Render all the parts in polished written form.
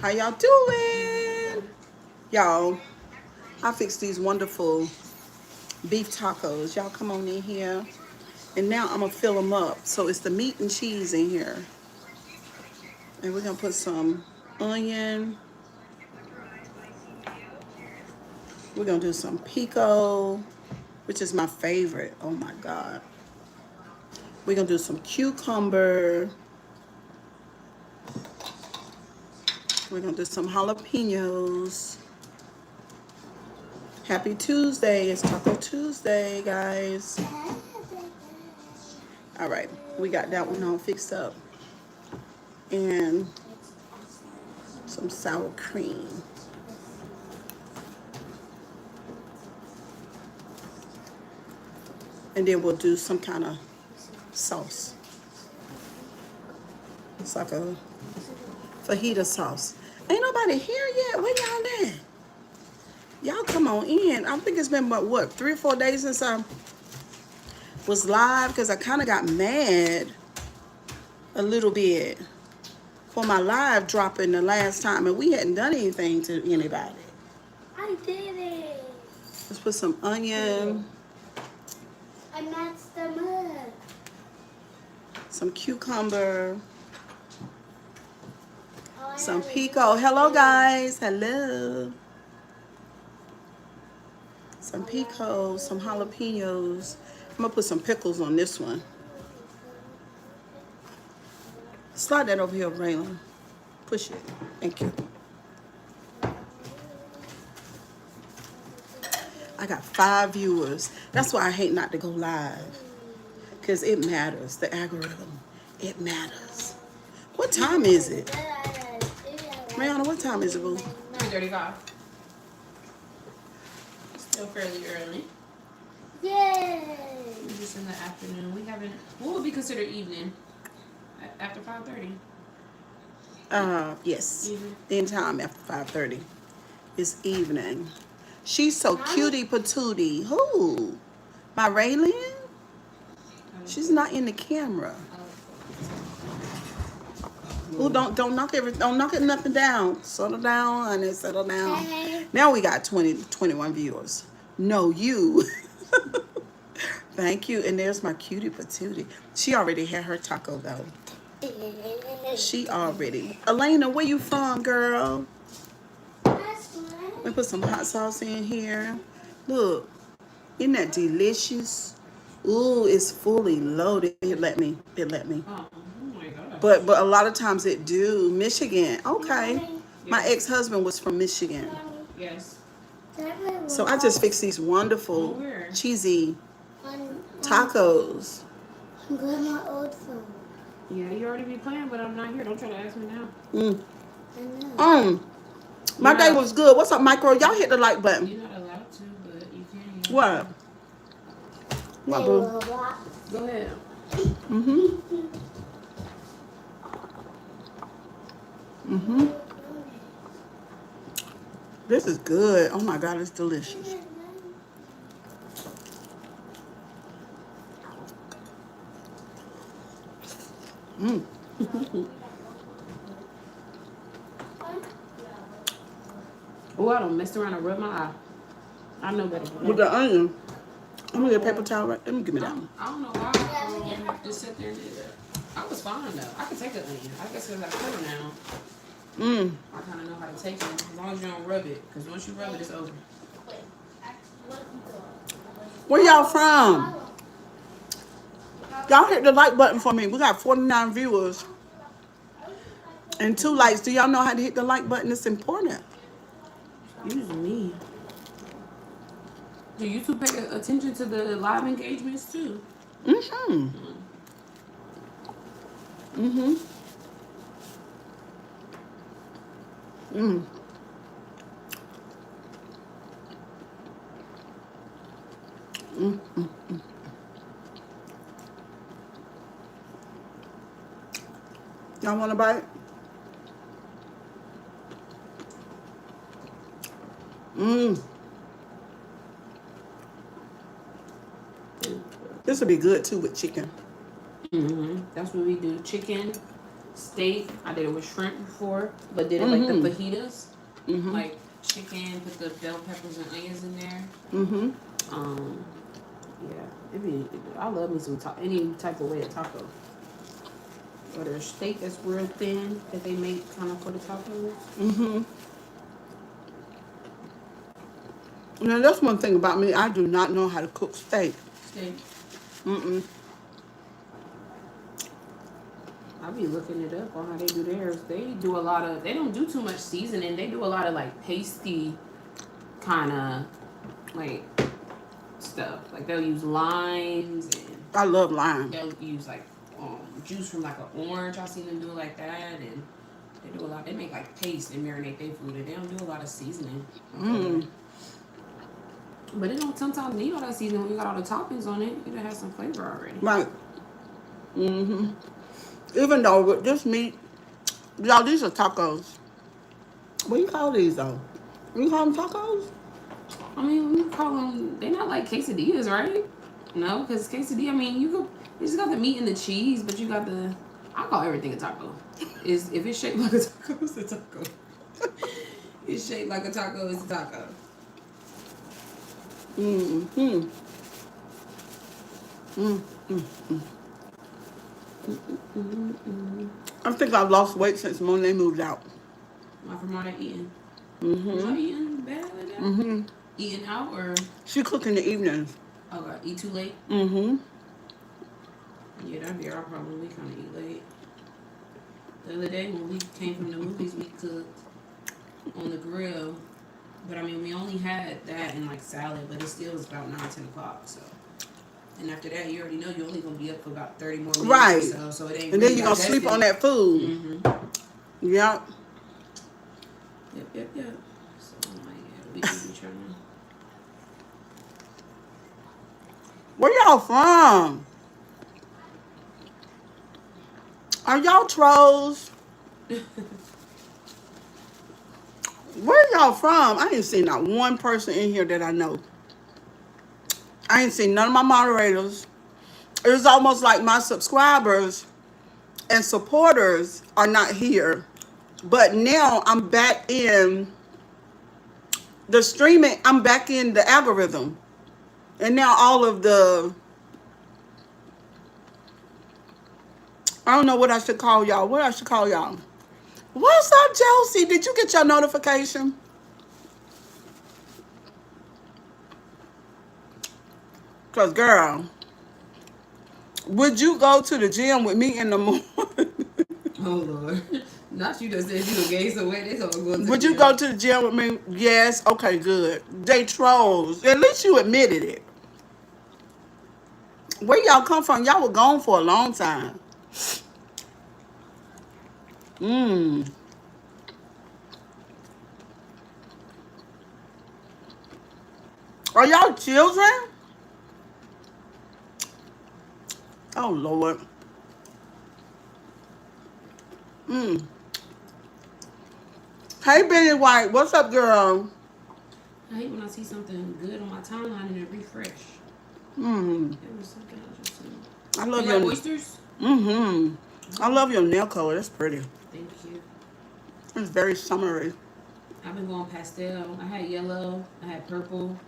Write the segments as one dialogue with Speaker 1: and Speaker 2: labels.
Speaker 1: How y'all doing? Y'all, I fixed these wonderful beef tacos. Y'all come on in here. And now I'm going to fill them up. So it's the meat and cheese in here. And we're going to put some onion. We're going to do some pico, which is my favorite. Oh my God. We're going to do some cucumber. We're going to do some jalapenos. Happy Tuesday. It's Taco Tuesday, guys. All right. We got that one all fixed up. And some sour cream. And then we'll do some kind of sauce. It's like a fajita sauce. Ain't nobody here yet. Where y'all at? Y'all come on in. I think it's been about, what, 3 or 4 days since I was live because I kind of got mad a little bit for my live dropping the last time and we hadn't done anything to anybody.
Speaker 2: I did it.
Speaker 1: Let's put some onion.
Speaker 2: I matched them up.
Speaker 1: Some cucumber. Some pico. Hello, guys. Hello. Some pico, some jalapenos. I'm going to put some pickles on this one. Slide that over here, Raylan. Push it. Thank you. I got 5 viewers. That's why I hate not to go live. Because it matters. The algorithm. It matters. What time is it? Rihanna, what time is it, boo?
Speaker 3: 3:35. Still fairly early.
Speaker 2: Yay!
Speaker 3: We're just in the afternoon. We haven't. What would be considered evening? After 5:30.
Speaker 1: Yes.
Speaker 3: Evening.
Speaker 1: Anytime after 5:30 is evening. She's so cutie patootie. Who? My Raylene? She's not in the camera. Ooh, don't knock nothing down. Settle down, honey. Settle down.
Speaker 2: Hey.
Speaker 1: Now we got 21 viewers. No, you. Thank you. And there's my cutie patootie. She already had her taco though. She already. Elena, where you from, girl? Let me put some hot sauce in here. Look, isn't that delicious? Ooh, it's fully loaded. It let me.
Speaker 3: Oh my gosh.
Speaker 1: But a lot of times it do. Michigan. Okay. My ex-husband was from Michigan.
Speaker 3: Yes.
Speaker 1: So I just fixed these wonderful
Speaker 3: Where?
Speaker 1: cheesy tacos.
Speaker 2: I'm going to my old phone.
Speaker 3: Yeah, you already be playing, but I'm not here. Don't try to ask me now.
Speaker 1: Mm. My day was good. What's up, Micro? Y'all hit the like button.
Speaker 3: You're not allowed to, but you can. Yeah.
Speaker 1: What? What, boo?
Speaker 3: Go ahead.
Speaker 1: This is good. Oh my God, it's delicious.
Speaker 3: Oh, I don't mess around and rub my eye. I know better than
Speaker 1: With
Speaker 3: that.
Speaker 1: the onion. I'm gonna get a paper towel. Let me give me that one.
Speaker 3: I don't know why I just sit there and did that. I was fine though. I can take an onion. I guess because I cut it now. I kind of know how to take it as long as you don't rub it. Because once you rub it, it's over.
Speaker 1: Where y'all from? Y'all hit the like button for me. We got 49 viewers and 2 likes. Do y'all know how to hit the like button? It's important.
Speaker 3: Excuse me. Do you two pay attention to the live engagements too?
Speaker 1: Mm-hmm. Y'all want a bite? This would be good too with chicken.
Speaker 3: That's what we do. Chicken, steak. I did it with shrimp before, but did it like the fajitas,
Speaker 1: Mm-hmm.
Speaker 3: like chicken. Put the bell peppers and onions in there.
Speaker 1: Mm-hmm.
Speaker 3: Yeah, I love me some any type of way of taco. Or their steak that's real thin that they make kind of for the tacos.
Speaker 1: Mm-hmm. Now that's one thing about me. I do not know how to cook steak.
Speaker 3: Steak.
Speaker 1: Mm-mm.
Speaker 3: I be looking it up on how they do theirs. They do a lot of. They don't do too much seasoning. They do a lot of like pasty kind of like stuff. Like they'll use limes and
Speaker 1: I love lime.
Speaker 3: they'll use like juice from like an orange. I've seen them do it like that, and they do a lot. They make like paste and marinate their food, and they don't do a lot of seasoning.
Speaker 1: Mm.
Speaker 3: But it don't sometimes need all that seasoning when you got all the toppings on it. It has some flavor already.
Speaker 1: Right. Mm-hmm. Even though with this meat, y'all, these are tacos. What do you call these though? You call them tacos?
Speaker 3: I mean, we call them. They're not like quesadillas, right? No, because quesadilla. I mean, you just got the meat and the cheese, but you got the. I call everything a taco. Is if it's shaped like a taco, it's a taco. It's shaped like a taco, it's a taco.
Speaker 1: Mm-hmm. Mm-hmm. I think I've lost weight since Monet moved out.
Speaker 3: Not from all that eating.
Speaker 1: Mm-hmm.
Speaker 3: Was y'all eating bad like that?
Speaker 1: Mm-hmm.
Speaker 3: Eating out or
Speaker 1: She cook in the evenings.
Speaker 3: God, eat too late?
Speaker 1: Mm-hmm.
Speaker 3: Yeah, that'd be our problem. We kind of eat late. The other day when we came from the movies, we cooked on the grill. But I mean, we only had that and like salad, but it still was about 9-10 o'clock. So, and after that, you already know you're only gonna be up for about 30 more minutes.
Speaker 1: Right.
Speaker 3: Or so it ain't.
Speaker 1: And
Speaker 3: really
Speaker 1: then you're gonna sleep on that food.
Speaker 3: Mm-hmm.
Speaker 1: Yep.
Speaker 3: Yep. So I'm like, yeah, we be trying to.
Speaker 1: Where y'all from? Are y'all trolls? Where y'all from? I ain't seen not one person in here that I know. I ain't seen none of my moderators. It's almost like my subscribers and supporters are not here. But now I'm back in the streaming. I'm back in the algorithm. And now all of the, I don't know what I should call y'all. What I should call y'all. What's up, Josie? Did you get your notification? Because, girl, would you go to the gym with me in the morning?
Speaker 3: Oh, Lord. Not you just said you were gay, so where they gonna go to the
Speaker 1: Would you
Speaker 3: gym?
Speaker 1: go to the gym with me? Yes. Okay, good. They trolls. At least you admitted it. Where y'all come from? Y'all were gone for a long time. Are y'all children? Oh, Lord. Hey, Benny White. What's up, girl?
Speaker 3: I hate when I see something good on my timeline and it refresh. There was something I just seen.
Speaker 1: I love
Speaker 3: You
Speaker 1: your
Speaker 3: like oysters?
Speaker 1: I love your nail color. That's pretty.
Speaker 3: Thank you.
Speaker 1: It's very summery.
Speaker 3: I've been going pastel. I had yellow. I had purple.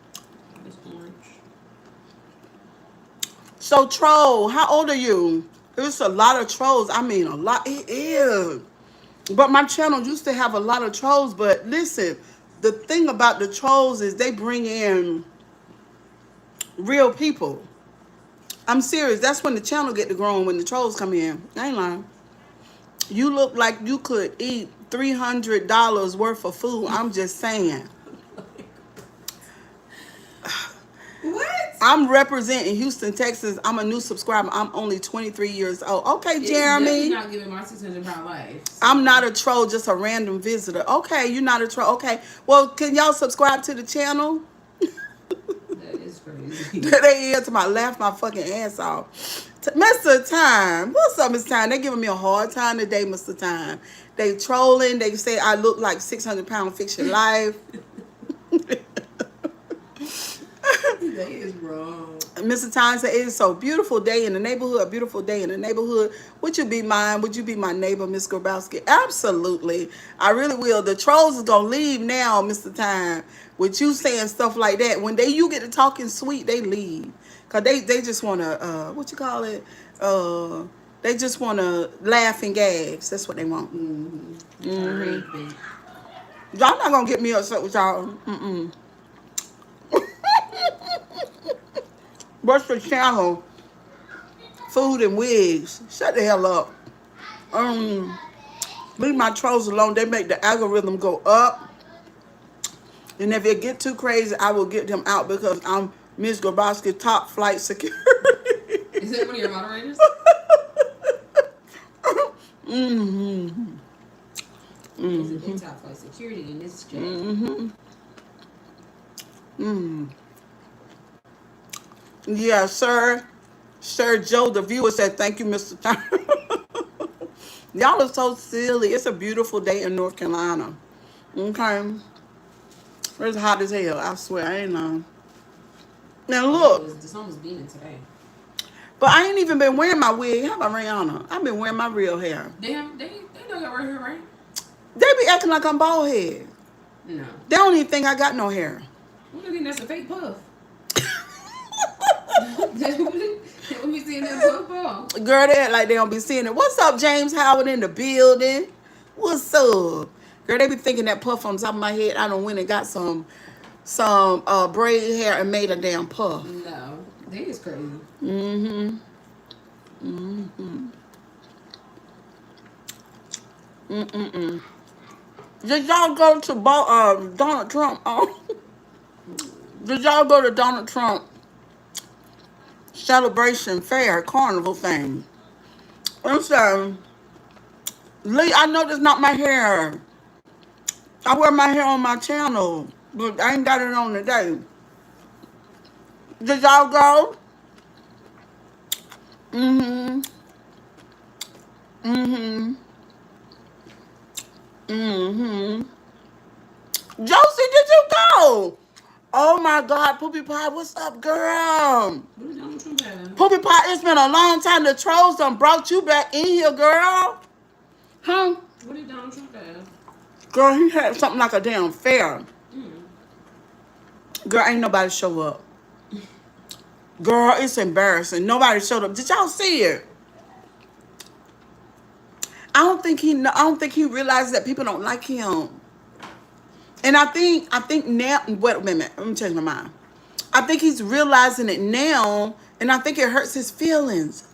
Speaker 3: This orange.
Speaker 1: So, troll, how old are you? There's a lot of trolls. I mean, a lot. It is. But my channel used to have a lot of trolls. But listen, the thing about the trolls is they bring in real people. I'm serious. That's when the channel get to growing, when the trolls come in. I ain't lying. You look like you could eat $300 worth of food. I'm just saying.
Speaker 3: What?
Speaker 1: I'm representing Houston, Texas. I'm a new subscriber. I'm only 23 years old. Okay,
Speaker 3: It's
Speaker 1: Jeremy.
Speaker 3: definitely not giving my 600-pound life. So.
Speaker 1: I'm not a troll, just a random visitor. Okay, you're not a troll. Okay. Well, can y'all subscribe to the channel?
Speaker 3: That is crazy.
Speaker 1: They here to my laugh my fucking ass off. Mr. Time. What's up, Mr. Time? They giving me a hard time today, Mr. Time. They trolling. They say I look like 600-pound fix your life.
Speaker 3: They is wrong.
Speaker 1: Mr. Tyne said, it is so beautiful day in the neighborhood, a beautiful day in the neighborhood. Would you be mine? Would you be my neighbor, Miss Grabowski? Absolutely. I really will. The trolls is going to leave now, Mr. Tyne, with you saying stuff like that. When you get to talking sweet, they leave. Because they just want to, what you call it? They just want to laugh and gags. That's what they want.
Speaker 3: Mm-hmm.
Speaker 1: Y'all not going to get me upset with y'all. What's the channel? Food and wigs. Shut the hell up. Leave my trolls alone. They make the algorithm go up. And if it get too crazy, I will get them out because I'm Miss Grabowski top flight security.
Speaker 3: Is that one of your moderators? It's a big top flight security in this chat.
Speaker 1: Yeah, sir. Sir Joe, the viewer said, thank you, Mr. Tyne. Y'all are so silly. It's a beautiful day in North Carolina. Okay. It's hot as hell. I swear. I ain't know. Now look.
Speaker 3: The sun was beaming today.
Speaker 1: But I ain't even been wearing my wig. How about Rihanna? I've been wearing my real hair.
Speaker 3: They know y'all right here, right?
Speaker 1: They be acting like I'm bald head.
Speaker 3: No.
Speaker 1: They don't even think I got no hair.
Speaker 3: What do you think that's a fake puff? Let me see that puff off.
Speaker 1: Girl, they act like they don't be seeing it. What's up, James Howard in the building? What's up? Girl, they be thinking that puff on top of my head. I done went and got some braid hair and made a damn puff.
Speaker 3: No. They is crazy.
Speaker 1: Did y'all go to Donald Trump? Did y'all go to Donald Trump celebration fair carnival thing? I'm sorry. Lee, I know that's not my hair. I wear my hair on my channel, but I ain't got it on today. Did y'all go? Josie, did you go? Oh my God, Poopy Pie, what's up, girl?
Speaker 3: What did Donald Trump have?
Speaker 1: Poopy Pie, it's been a long time. The trolls done brought you back in here, girl. Huh?
Speaker 3: What did Donald Trump have?
Speaker 1: Girl, he had something like a damn fair. Girl, ain't nobody show up. Girl, it's embarrassing. Nobody showed up. Did y'all see it? I don't think he realizes that people don't like him. And I think now, wait a minute, let me change my mind. I think he's realizing it now, and I think it hurts his feelings.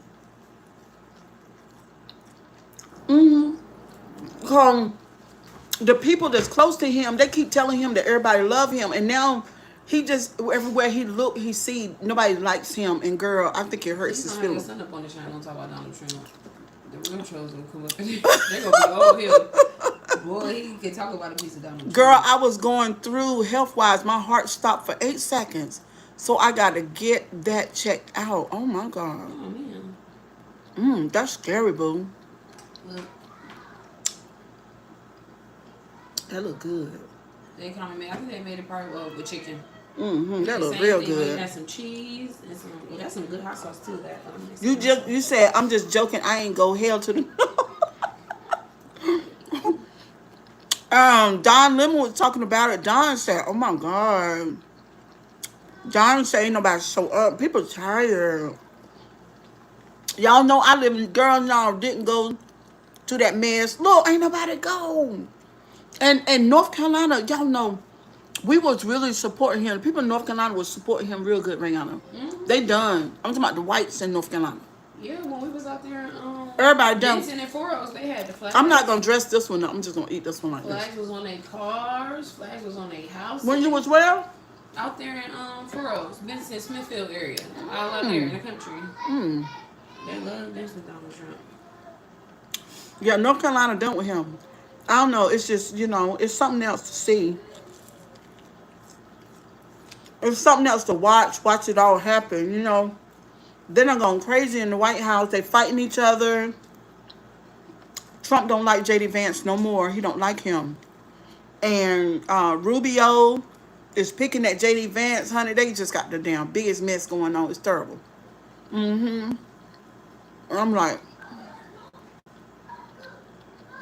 Speaker 1: The people that's close to him, they keep telling him that everybody love him, and now he just, everywhere he look, he see nobody likes him, and girl, I think it hurts his feelings.
Speaker 3: He's gonna have up on the channel and talk about Donald Trump. The real trolls gonna come up and they're gonna be all here. Boy, he can talk about a piece of Donald Trump.
Speaker 1: Girl, I was going through health-wise. My heart stopped for 8 seconds. So I got to get that checked out. Oh, my God.
Speaker 3: Oh, man.
Speaker 1: That's scary, boo.
Speaker 3: Look.
Speaker 1: That look good.
Speaker 3: They kind of made, I think they made it probably with chicken.
Speaker 1: That look real good.
Speaker 3: It has some cheese and some, it got some good hot sauce, too.
Speaker 1: You said, I'm just joking. I ain't go hell to the... Don Lemon was talking about it. Don said, oh my God. Don said ain't nobody show up. People tired. Y'all know I live in, girl, y'all didn't go to that mess. Look, ain't nobody go. And North Carolina, y'all know, we was really supporting him. People in North Carolina was supporting him real good, Rihanna. They done. I'm talking about the whites in North Carolina.
Speaker 3: Yeah, when we was out there,
Speaker 1: everybody done.
Speaker 3: Dancing in Foros, they had the flags.
Speaker 1: I'm not gonna dress this one up. I'm just gonna eat this one like
Speaker 3: flags
Speaker 1: this.
Speaker 3: Was on their cars. Flags was on their houses.
Speaker 1: When you was where?
Speaker 3: Out there in Foros, Vincent Smithfield area, all out there in the country. They love Vincent Donald Trump.
Speaker 1: Yeah, North Carolina done with him. I don't know. It's just, you know, it's something else to see. It's something else to watch it all happen, you know. They're not going crazy in the White House. They fighting each other. Trump don't like J.D. Vance no more. He don't like him. And Rubio is picking at JD Vance, honey. They just got the damn biggest mess going on. It's terrible. I'm like,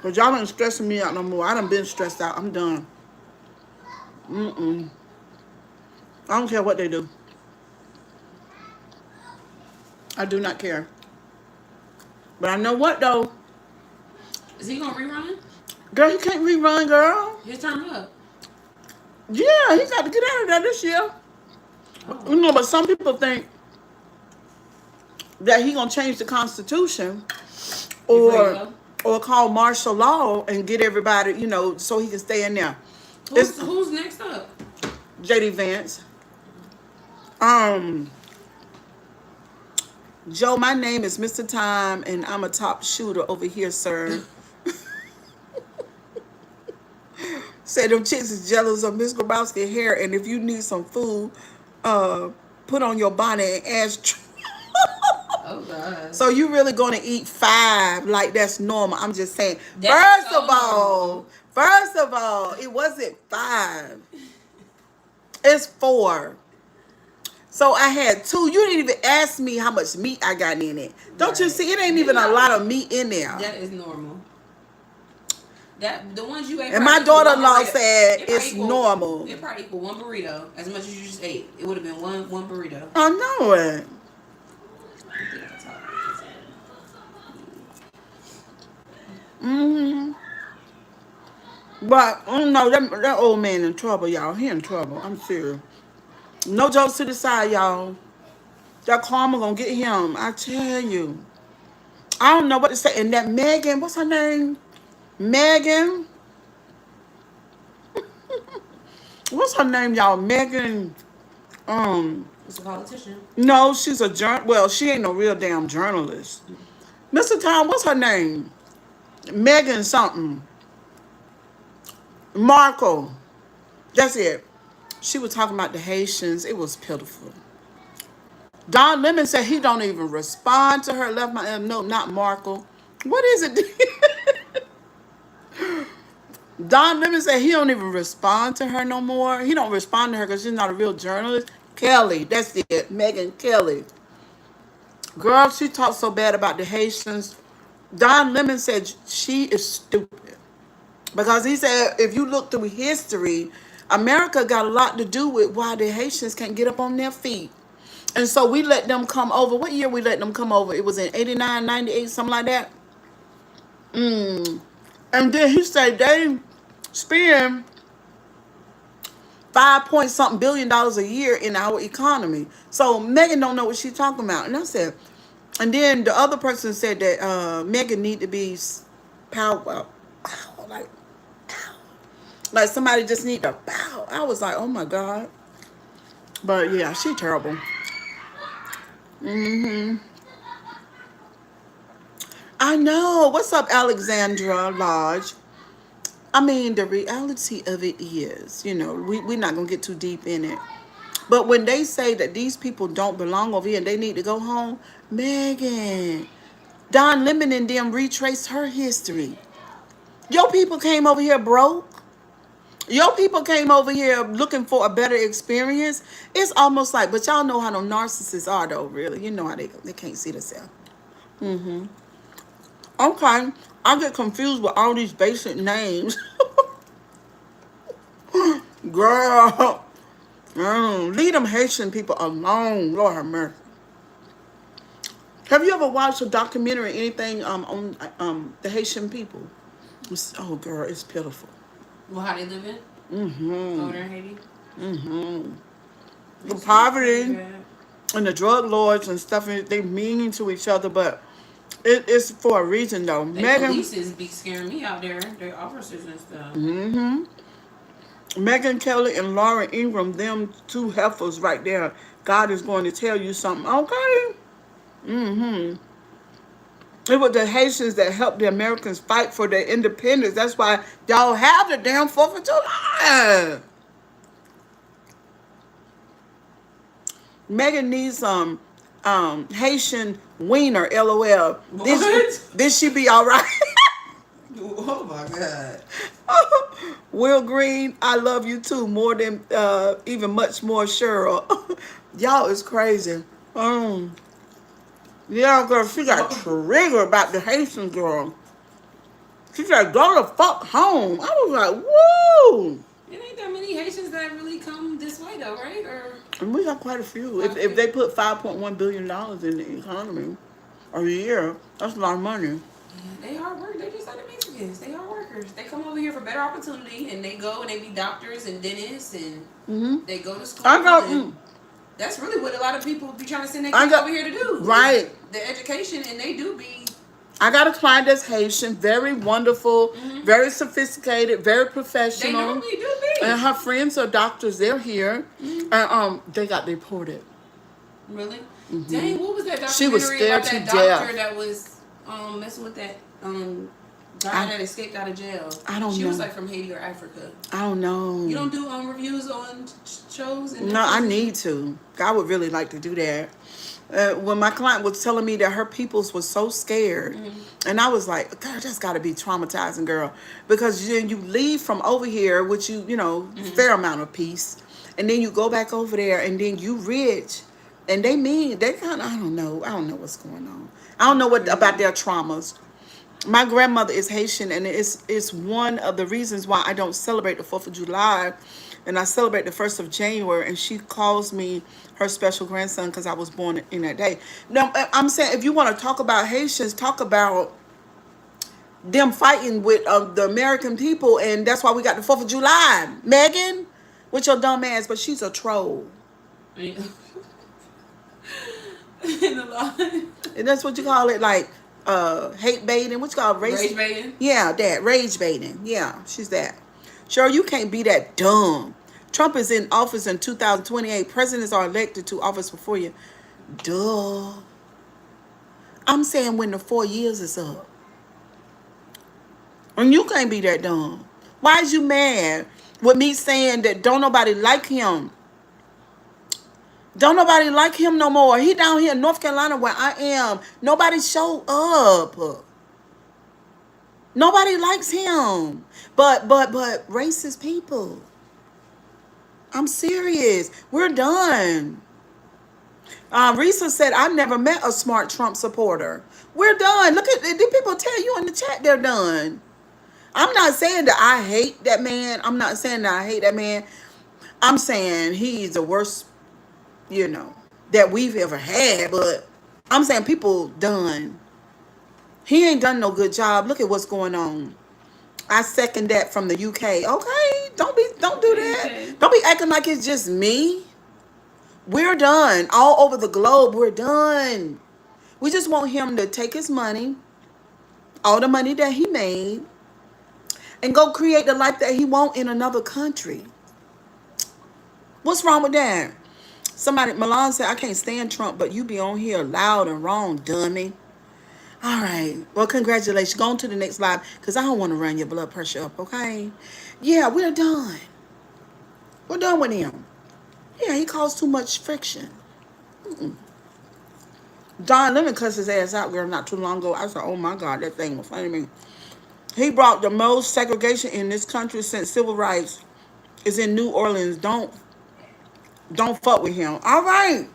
Speaker 1: but y'all ain't stressing me out no more. I done been stressed out. I'm done. I don't care what they do. I do not care. But I know what though.
Speaker 3: Is he gonna rerun?
Speaker 1: Girl, he can't rerun, girl.
Speaker 3: His term up.
Speaker 1: Yeah, he got to get out of there this year.
Speaker 3: Oh.
Speaker 1: You know, but some people think that he gonna change the Constitution or call martial law and get everybody, you know, so he can stay in there.
Speaker 3: Who's next up?
Speaker 1: JD Vance. Joe, my name is Mr. Time, and I'm a top shooter over here, sir. Said them chicks is jealous of Miss Grabowski's hair, and if you need some food, put on your bonnet and ask.
Speaker 3: Oh God.
Speaker 1: So you really gonna eat 5 like that's normal? I'm just saying.
Speaker 3: That's
Speaker 1: First of all, it wasn't 5. It's 4. So I had 2. You didn't even ask me how much meat I got in it. Don't you see? It ain't even a lot of meat in there.
Speaker 3: That is normal. That the ones you ate.
Speaker 1: And my daughter-in-law said it's normal.
Speaker 3: It probably equal 1 burrito as much as you just ate. It would have been one burrito.
Speaker 1: I know it. But no, that old man in trouble, y'all. He in trouble. I'm serious. No jokes to the side, y'all. That karma gonna get him. I tell you. I don't know what to say. And that Megan, what's her name? Megan. What's her name, y'all? Megan.
Speaker 3: It's a politician.
Speaker 1: No, she's a well, she ain't no real damn journalist. Mr. Tom, what's her name? Megan something. Markle. That's it. She was talking about the Haitians. It was pitiful. Don Lemon said he don't even respond to her. Left my no, not Markle. What is it? Don Lemon said he don't even respond to her no more. He don't respond to her because she's not a real journalist. Kelly, that's it. Megan Kelly. Girl, she talked so bad about the Haitians. Don Lemon said she is stupid. Because he said if you look through history, America got a lot to do with why the Haitians can't get up on their feet. And so we let them come over. What year we let them come over? It was in 89, 98, something like that. And then he said they spend $5 billion a year in our economy. So Megan don't know what she's talking about. And I said, and then the other person said that Megan need to be power, like somebody just need to bow. I was like, oh my God. But yeah, she terrible. I know. What's up, Alexandra Lodge? I mean, the reality of it is, you know, we're not going to get too deep in it. But when they say that these people don't belong over here and they need to go home, Megan, Don Lemon and them retraced her history. Your people came over here broke. Your people came over here looking for a better experience. It's almost like, but y'all know how them narcissists are, though, really. You know how they can't see themselves. Okay, I get confused with all these basic names. Girl, leave them Haitian people alone. Lord have mercy. Have you ever watched a documentary or anything on the Haitian people? Oh, girl, it's pitiful.
Speaker 3: Well, how they live in? Over there in Haiti?
Speaker 1: The poverty and the drug lords and stuff, they mean to each other, but it's for a reason, though.
Speaker 3: Megan, police be scaring me out there. They're officers and stuff.
Speaker 1: Megan Kelly and Lauren Ingram, them two heifers right there. God is going to tell you something, okay? It was the Haitians that helped the Americans fight for their independence. That's why y'all have the damn 4th of July. Megan needs some Haitian wiener, LOL.
Speaker 3: What?
Speaker 1: This she be all right.
Speaker 3: Oh my God.
Speaker 1: Will Green, I love you too, more than even much more Cheryl. Y'all is crazy. Um, yeah, girl, she got triggered about the Haitian girl. She said, "Go the fuck home." I was like, "Woo!"
Speaker 3: It ain't that many Haitians that really come this way though, right? Or
Speaker 1: And we got quite a few.
Speaker 3: quite a
Speaker 1: If
Speaker 3: few.
Speaker 1: they put $5.1 billion in the economy a year, that's a lot of money.
Speaker 3: Yeah, they hard work. They just like the Mexicans. They hard workers. They come over here for better opportunity, and they go and they be doctors and dentists, and
Speaker 1: Mm-hmm.
Speaker 3: they go to school.
Speaker 1: I got.
Speaker 3: And that's really what a lot of people be trying to send their
Speaker 1: I
Speaker 3: kids
Speaker 1: got
Speaker 3: over here to do.
Speaker 1: right.
Speaker 3: The education, and they do be.
Speaker 1: I got a client that's Haitian, very wonderful, very sophisticated, very
Speaker 3: They
Speaker 1: professional.
Speaker 3: normally do be.
Speaker 1: And her friends are doctors. They're here, and they got deported.
Speaker 3: Really? Dang, what was that documentary
Speaker 1: She was scared
Speaker 3: about that
Speaker 1: to death.
Speaker 3: doctor that was messing with that guy that escaped out of jail?
Speaker 1: I don't
Speaker 3: She
Speaker 1: know.
Speaker 3: was like from Haiti or Africa.
Speaker 1: I don't know.
Speaker 3: You don't do reviews on shows? And
Speaker 1: No, I need to. I would really like to do that. When my client was telling me that her peoples was so scared, and I was like, God, that's got to be traumatizing, girl, because then you leave from over here with fair amount of peace, and then you go back over there, and then you rich, and they kind of I don't know what's going on. I don't know what about their traumas. My grandmother is Haitian, and it's one of the reasons why I don't celebrate the 4th of July, and I celebrate the 1st of January. And she calls me her special grandson because I was born in that day. Now, I'm saying if you want to talk about Haitians, talk about them fighting with the American people, and that's why we got the 4th of July. Megan, with your dumb ass, but she's a troll.
Speaker 3: In the line.
Speaker 1: And that's what you call it, like hate baiting. What you call it?
Speaker 3: Rage baiting?
Speaker 1: Yeah, that rage baiting. Yeah, she's that. Sure, you can't be that dumb. Trump is in office in 2028. Presidents are elected to office before you. Duh. I'm saying when the 4 years is up. And you can't be that dumb. Why is you mad with me saying that don't nobody like him? Don't nobody like him no more. He down here in North Carolina where I am. Nobody show up. Nobody likes him. But racist people. I'm serious. We're done. Risa said, I never met a smart Trump supporter. We're done. Look at, did people tell you in the chat they're done? I'm not saying that I hate that man. I'm not saying that I hate that man. I'm saying he's the worst, that we've ever had. But I'm saying people done. He ain't done no good job. Look at what's going on. I second that from the UK. Okay, don't do that.
Speaker 3: Okay.
Speaker 1: Don't be acting like it's just me. We're done. All over the globe, we're done. We just want him to take his money, all the money that he made, and go create the life that he want in another country. What's wrong with that? Somebody, Milan said, I can't stand Trump, but you be on here loud and wrong, dummy. All right. Well, congratulations. Go on to the next live because I don't want to run your blood pressure up, okay? Yeah, we're done. We're done with him. Yeah, he caused too much friction. Don Lemon cussed his ass out, girl, not too long ago. I said, oh, my God, that thing was funny to me. He brought the most segregation in this country since civil rights is in New Orleans. Don't fuck with him. All right.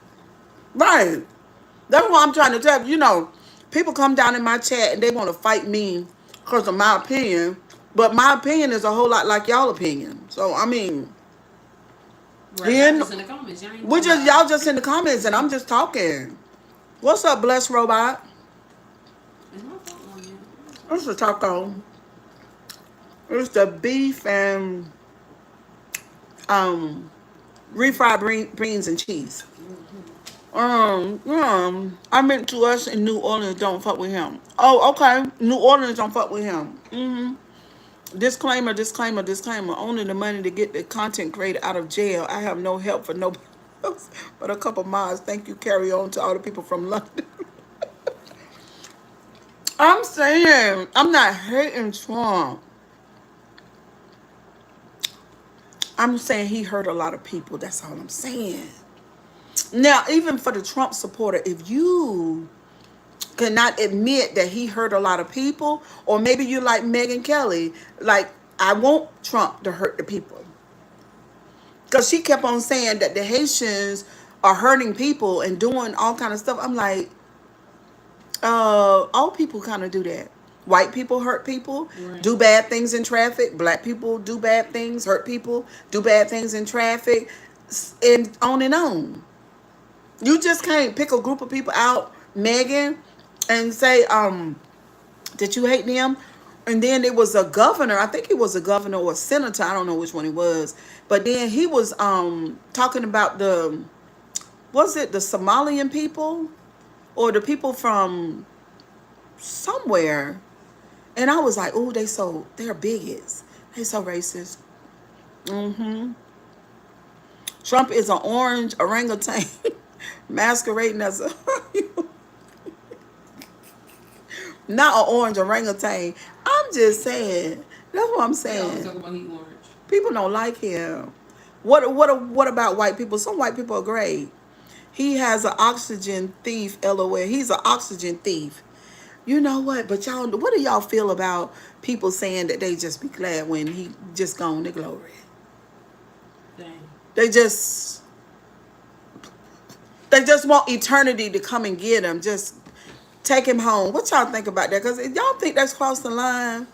Speaker 1: Right. That's what I'm trying to tell you. People come down in my chat and they want to fight me because of my opinion. But my opinion is a whole lot like y'all opinion. So, I mean,
Speaker 3: Right, just in the comments.
Speaker 1: y'all just in the comments and I'm just talking. What's up, Blessed Robot?
Speaker 3: Is my phone on yet?
Speaker 1: It's the taco. It's the beef and refried beans and cheese. I meant to us in New Orleans don't fuck with him. Oh, okay. New Orleans don't fuck with him. Disclaimer. Only the money to get the content creator out of jail. I have no help for nobody else but a couple miles. Thank you. Carry on to all the people from London. I'm saying, I'm not hating Trump. I'm saying he hurt a lot of people. That's all I'm saying. Now, even for the Trump supporter, if you cannot admit that he hurt a lot of people, or maybe you're like Megyn Kelly, like I want Trump to hurt the people, because she kept on saying that the Haitians are hurting people and doing all kind of stuff. I'm like, all people kind of do that. White people hurt people,
Speaker 3: Right.
Speaker 1: do bad things in traffic. Black people do bad things, hurt people, do bad things in traffic, and on and on. You just can't pick a group of people out, Megan, and say that you hate them. And then it was a governor. I think he was a governor or a senator. I don't know which one he was. But then he was talking about was it the Somalian people or the people from somewhere? And I was like, oh, they're bigots. They so racist. Mm-hmm. Trump is an orange orangutan masquerading as a not an orange orangutan. I'm just saying. That's what I'm
Speaker 3: They always
Speaker 1: saying.
Speaker 3: talk about he orange.
Speaker 1: People don't like him. What about white people? Some white people are great. He has an oxygen thief, LOL. He's an oxygen thief. You know what? But y'all, what do y'all feel about people saying that they just be glad when he just gone to glory?
Speaker 3: Dang.
Speaker 1: They just want eternity to come and get him. Just take him home. What y'all think about that? Because y'all think that's crossed the line.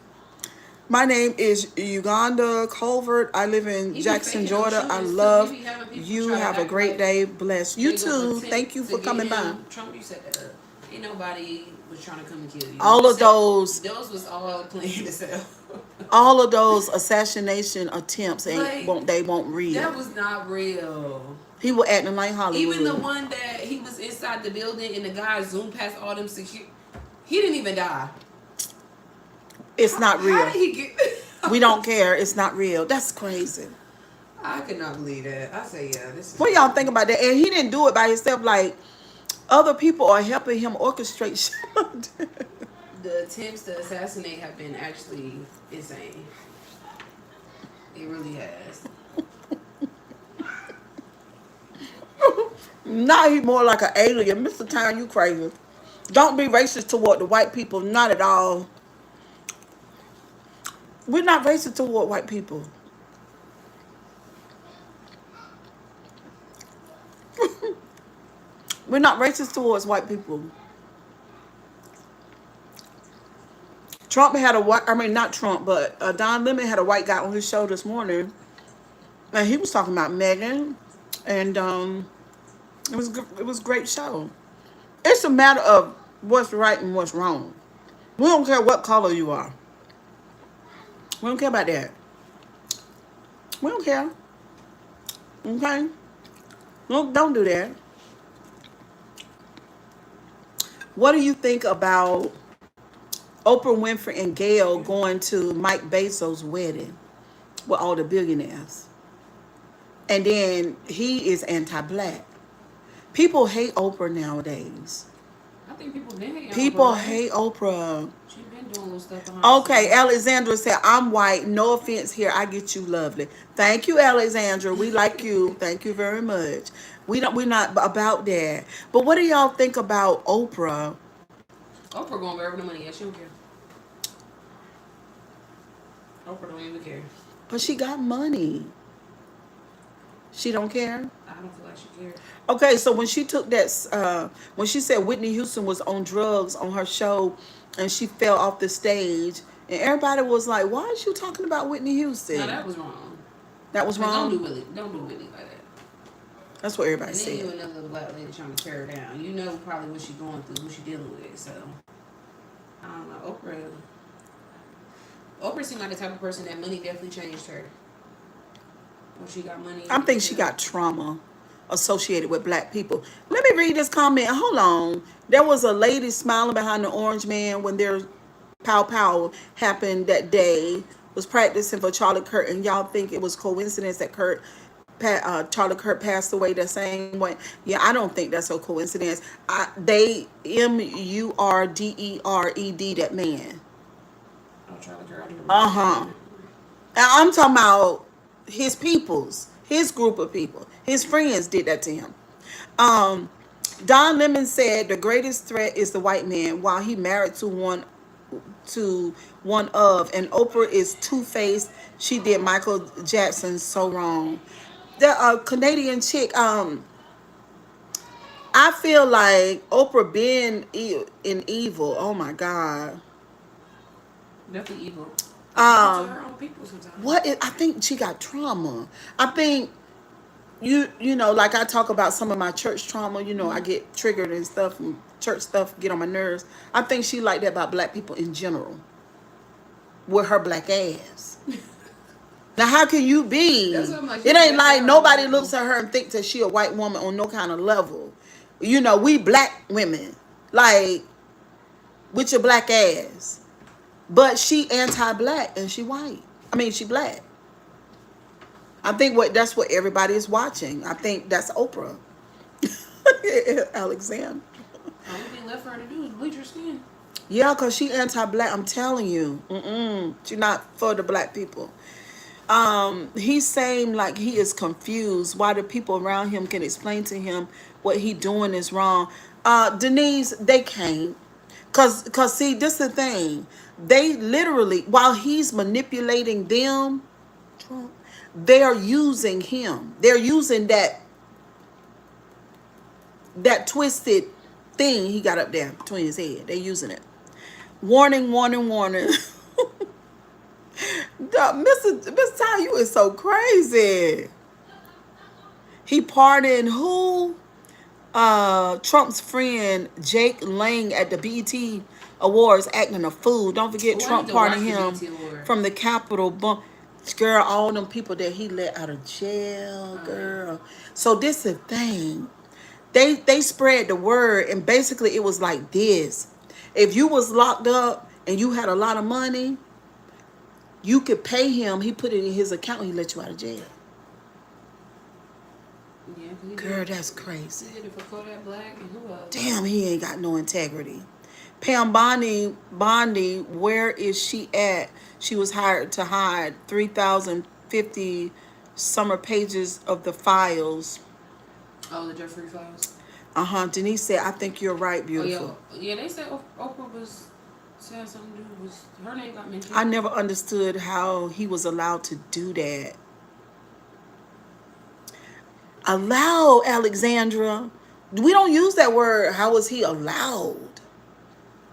Speaker 1: My name is Uganda Colvert. I live in Jackson, Georgia. I love you. Have a great day. Bless you too. Thank you for coming by.
Speaker 3: Trump, you set that up. Ain't nobody was trying to come and kill you.
Speaker 1: All of those
Speaker 3: was all planned to sell.
Speaker 1: all of those assassination attempts
Speaker 3: Like,
Speaker 1: won't real.
Speaker 3: That was not real.
Speaker 1: He was acting like Hollywood.
Speaker 3: Even the one that he was inside the building and the guy zoomed past all them security, he didn't even die.
Speaker 1: It's not real.
Speaker 3: How did he get?
Speaker 1: We don't care. It's not real. That's crazy.
Speaker 3: I could not believe that. I say, yeah, this is.
Speaker 1: What y'all think about that? And he didn't do it by himself. Like, other people are helping him orchestrate shit.
Speaker 3: The attempts to assassinate have been actually insane. It really has.
Speaker 1: Now he's more like an alien. Mr. Town, you crazy. Don't be racist toward the white people. Not at all. We're not racist toward white people. We're not racist towards white people. Trump had a white, I mean, not Trump, but Don Lemon had a white guy on his show this morning. And he was talking about Megan. And it was a great show. It's a matter of what's right and what's wrong. We don't care what color you are. We don't care about that. We don't care. Okay? Don't do that. What do you think about Oprah Winfrey and Gayle going to Mike Bezos' wedding with all the billionaires? And then he is anti-black. People hate Oprah nowadays.
Speaker 3: I think people been hating
Speaker 1: People
Speaker 3: Oprah, right?
Speaker 1: hate Oprah.
Speaker 3: She been doing little stuff behind
Speaker 1: Okay,
Speaker 3: the scenes.
Speaker 1: Alexandra said, I'm white. No offense here. I get you lovely. Thank you, Alexandra. We like you. Thank you very much. We're not about that. But what do y'all think about Oprah?
Speaker 3: Oprah going wherever the money is. She don't care. Oprah don't even care.
Speaker 1: But she got money. She don't care?
Speaker 3: I don't feel like she cares.
Speaker 1: Okay, so when she took that, when she said Whitney Houston was on drugs on her show and she fell off the stage, and everybody was like, why is you talking about Whitney Houston?
Speaker 3: No, that was wrong.
Speaker 1: That was wrong?
Speaker 3: Don't do Whitney like that.
Speaker 1: That's what everybody
Speaker 3: And then you
Speaker 1: said.
Speaker 3: another black lady trying to tear her down. You know probably what she's going through, who she dealing with. So, I don't know. Oprah seemed like the type of person that money definitely changed her. When she got money.
Speaker 1: I think she got trauma associated with black people. Let me read this comment. Hold on. There was a lady smiling behind the orange man when their pow pow happened that day. Was practicing for Charlie Kirk, and y'all think it was coincidence that Charlie Kirk passed away the same way? Yeah, I don't think that's a coincidence. They Murdered that man.
Speaker 3: Oh, Charlie Kirk.
Speaker 1: And I'm talking about his peoples, his group of people, his friends did that to him. Don Lemon said the greatest threat is the white man, while he married to one of, and Oprah is two-faced. She did Michael Jackson so wrong. The Canadian chick, I feel like Oprah been in evil. Oh my God.
Speaker 3: Definitely evil. To
Speaker 1: Um,
Speaker 3: her own people sometimes.
Speaker 1: I think she got trauma. I think you know, like I talk about some of my church trauma, you know, I get triggered and stuff and church stuff get on my nerves. I think she like that about black people in general. With her black ass. Now how can you be?
Speaker 3: That's what I'm like,
Speaker 1: It ain't
Speaker 3: she's
Speaker 1: like
Speaker 3: black
Speaker 1: nobody
Speaker 3: out.
Speaker 1: looks at her and thinks that she a white woman on no kind of level. You know, we black women. Like, with your black ass. But she anti-black and she white. I mean, she black. I think that's what everybody is watching. I think that's Oprah. Alexander.
Speaker 3: Only thing left for her to do is bleach her skin.
Speaker 1: Yeah, because she anti-black. I'm telling you. She's not for the black people. He's saying like he is confused why the people around him can explain to him what he doing is wrong. Denise, they can't. Cause see, this is the thing. They literally, while he's manipulating them, Trump, they're using him. They're using that twisted thing he got up there between his head. They're using it. Warning, warning, warning. Mr. Ty, you is so crazy. He pardoned who? Trump's friend Jake Lang at the BET Awards acting a fool. Don't forget
Speaker 3: Oh, I
Speaker 1: Trump
Speaker 3: need to watch
Speaker 1: pardoned
Speaker 3: the
Speaker 1: him
Speaker 3: BET Awards.
Speaker 1: from the Capitol bump. Girl, all them people that he let out of jail, girl. So this is the thing. They spread the word, and basically it was like this. If you was locked up and you had a lot of money, you could pay him. He put it in his account. He let you out of jail.
Speaker 3: Yeah, he
Speaker 1: Girl,
Speaker 3: did,
Speaker 1: that's crazy.
Speaker 3: he did it for Kodak Black and who else?
Speaker 1: Damn, he ain't got no integrity. Pam Bondi, where is she at? She was hired to hide 3,050 summer pages of the files.
Speaker 3: Oh, the Jeffrey Files.
Speaker 1: Denise said, I think you're right, beautiful.
Speaker 3: Oh yeah, they said Oprah was saying something to do was her name got mentioned.
Speaker 1: I never understood how he was allowed to do that. Allow, Alexandra. We don't use that word. How was he allowed?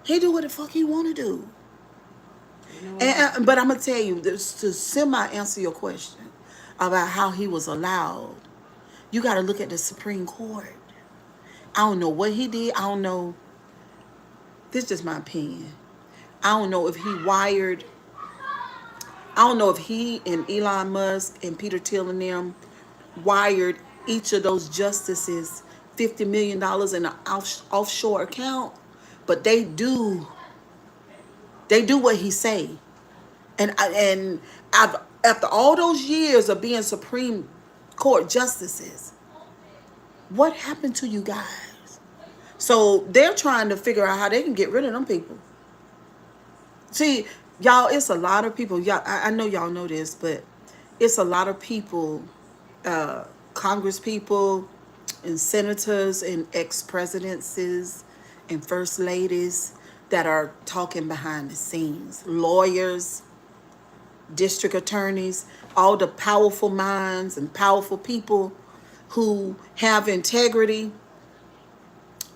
Speaker 1: He do what the fuck he want to do.
Speaker 3: You know,
Speaker 1: But I'm going to tell you, this, to semi-answer your question about how he was allowed, you got to look at the Supreme Court. I don't know what he did. I don't know. This is just my opinion. I don't know if he wired. I don't know if he and Elon Musk and Peter Thiel and them wired each of those justices $50 million in an offshore account. But they do what he say. And after all those years of being Supreme Court justices, what happened to you guys? So they're trying to figure out how they can get rid of them people. See, y'all, it's a lot of people. Y'all, I know y'all know this, but it's a lot of people, Congress people and senators and ex-presidents and first ladies that are talking behind the scenes. Lawyers, district attorneys, all the powerful minds and powerful people who have integrity,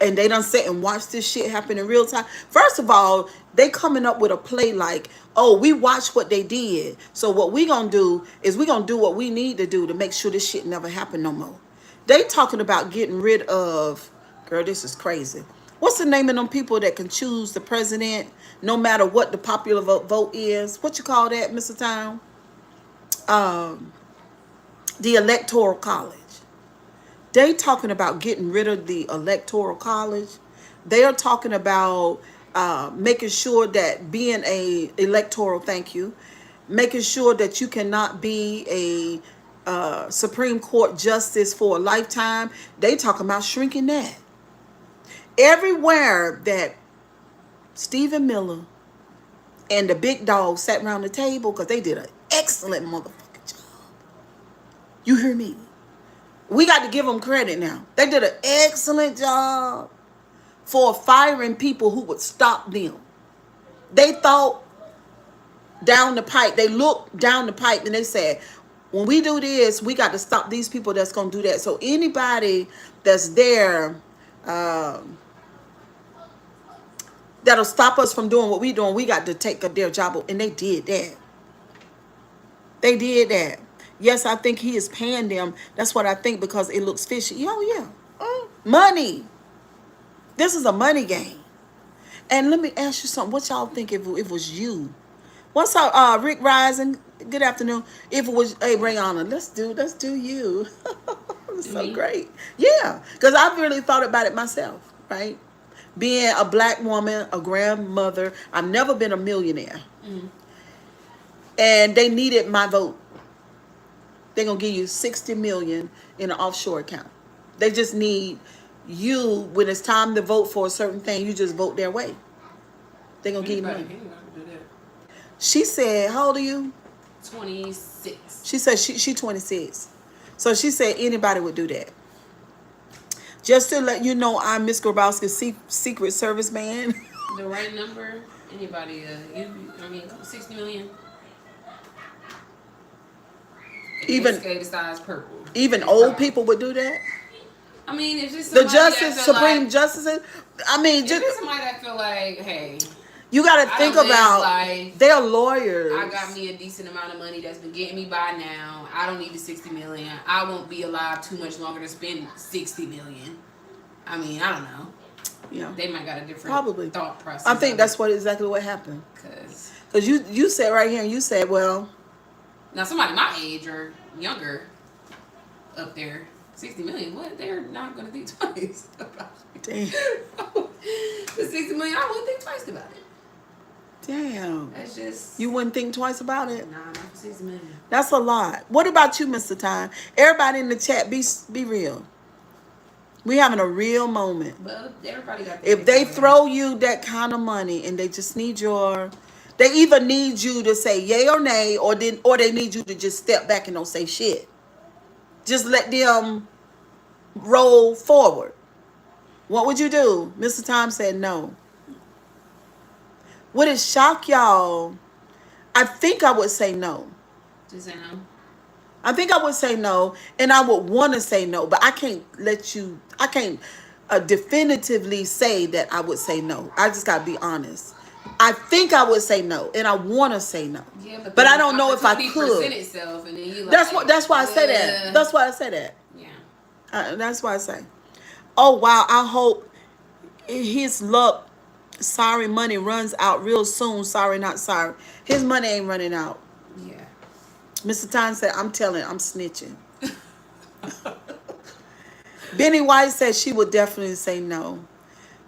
Speaker 1: and they done sit and watch this shit happen in real time. First of all, they coming up with a play like, oh, we watched what they did, so what we gonna do is we gonna do what we need to do to make sure this shit never happen no more. They talking about getting rid of, girl, this is crazy. What's the name of them people that can choose the president no matter what the popular vote is? What you call that, Mr. Town? The Electoral College. They talking about getting rid of the Electoral College. They are talking about making sure that being a electoral, making sure that you cannot be a Supreme Court justice for a lifetime. They talking about shrinking that. Everywhere that Stephen Miller and the big dog sat around the table, because they did an excellent motherfucking job. You hear me? We got to give them credit now. They did an excellent job for firing people who would stop them. They thought down the pipe. They looked down the pipe and they said, when we do this, we got to stop these people that's going to do that. So anybody that's there that'll stop us from doing what we doing, we got to take their job. And they did that. They did that. Yes, I think he is paying them. That's what I think, because it looks fishy. Oh, yeah. Money. This is a money game. And let me ask you something. What y'all think if it was you? What's up, Rick Rising? Good afternoon. If it was, hey, Brianna, let's do you. It's so great. Yeah, because I've really thought about it myself, right? Being a black woman, a grandmother, I've never been a millionaire. And they needed my vote. They're going to give you 60 million in an offshore account. They just need you, when it's time to vote for a certain thing, you just vote their way. They're going to give you money. She said, how old are you?
Speaker 3: 26.
Speaker 1: She said she 26. So she said anybody would do that. Just to let you know, I'm Miss Grabowski's Secret Service man.
Speaker 3: The right number, anybody, 60 million.
Speaker 1: Even
Speaker 3: the size purple.
Speaker 1: Even old people would do that.
Speaker 3: I mean, if it's
Speaker 1: the justice, supreme like, justices. I mean,
Speaker 3: just somebody that feel like, hey,
Speaker 1: you got to think about. They're lawyers.
Speaker 3: I got me a decent amount of money that's been getting me by now. I don't need the 60 million. I won't be alive too much longer to spend 60 million. I mean, I don't know. Yeah, they might got a different thought process.
Speaker 1: I think that's exactly what happened. Because you said right here, and you said, well.
Speaker 3: Now, somebody my age or younger up there, 60 million, what? They're not going to think twice about it.
Speaker 1: Damn.
Speaker 3: The 60 million, I wouldn't think twice about it.
Speaker 1: Damn.
Speaker 3: That's just...
Speaker 1: You wouldn't think twice about it?
Speaker 3: Nah, not for 60 million.
Speaker 1: That's a lot. What about you, Mr. Time? Everybody in the chat, be real. We having a real moment.
Speaker 3: Well, everybody got...
Speaker 1: If they throw you that kind of money and they just need your... They either need you to say yay or nay, or they need you to just step back and don't say shit. Just let them roll forward. What would you do? Mr. Tom said no. Would it shock y'all? I think I would say no.
Speaker 3: Just say no?
Speaker 1: I think I would say no, and I would want to say no, but I can't definitively say that I would say no. I just got to be honest. I think I would say no, and I want to say no,
Speaker 3: yeah,
Speaker 1: but I don't know if I could.
Speaker 3: Itself and then you like,
Speaker 1: that's why I say that. That's why I say that.
Speaker 3: Yeah.
Speaker 1: That's why I say. Oh wow! I hope his luck. Sorry, money runs out real soon. Sorry, not sorry. His money ain't running out.
Speaker 3: Yeah.
Speaker 1: Mr. Time said, I'm snitching. Benny White said she would definitely say no.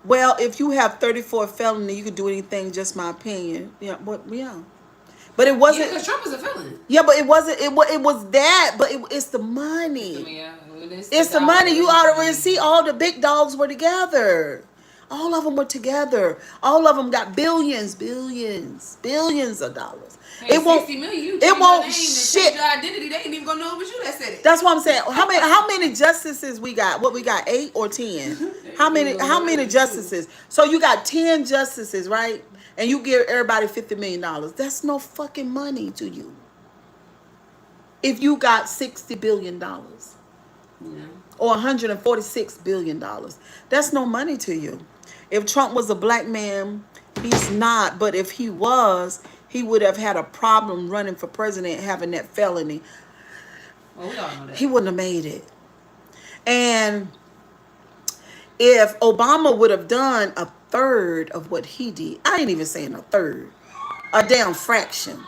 Speaker 1: Well, if you have 34 felony, you could do anything. Just my opinion. Yeah, but it wasn't.
Speaker 3: Yeah, because Trump is a felon.
Speaker 1: Yeah, but it wasn't. It was that. But it's the money.
Speaker 3: Yeah,
Speaker 1: it's the money. You already see all the big dogs were together. All of them were together. All of them got billions of dollars.
Speaker 3: Hey, it won't. 60 million,
Speaker 1: it won't shit.
Speaker 3: Your identity. They ain't even gonna know it was you that said it.
Speaker 1: That's what I'm saying. How many justices we got? What we got? 8 or 10? How many justices? So you got 10 justices, right? And you give everybody $50 million. That's no fucking money to you. If you got $60 billion. Yeah. Or $146 billion. That's no money to you. If Trump was a black man, he's not. But if he was, he would have had a problem running for president, having that felony.
Speaker 3: Well, we all know that.
Speaker 1: He wouldn't have made it. And if Obama would have done a third of what he did, I ain't even saying a third, a damn fraction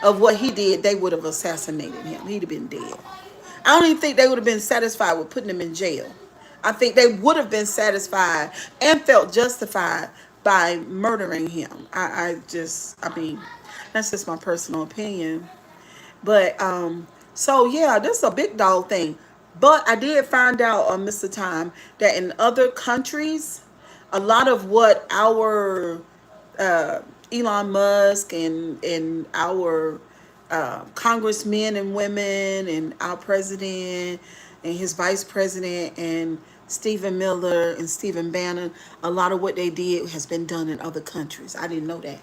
Speaker 1: of what he did, they would have assassinated him. He'd have been dead. I don't even think they would have been satisfied with putting him in jail. I think they would have been satisfied and felt justified by murdering him. I mean, that's just my personal opinion. But, so yeah, this is a big dog thing. But I did find out on Mr. Time that in other countries, a lot of what our Elon Musk and our congressmen and women and our president, and his vice president and Stephen Miller and Stephen Bannon, a lot of what they did has been done in other countries. I didn't know that.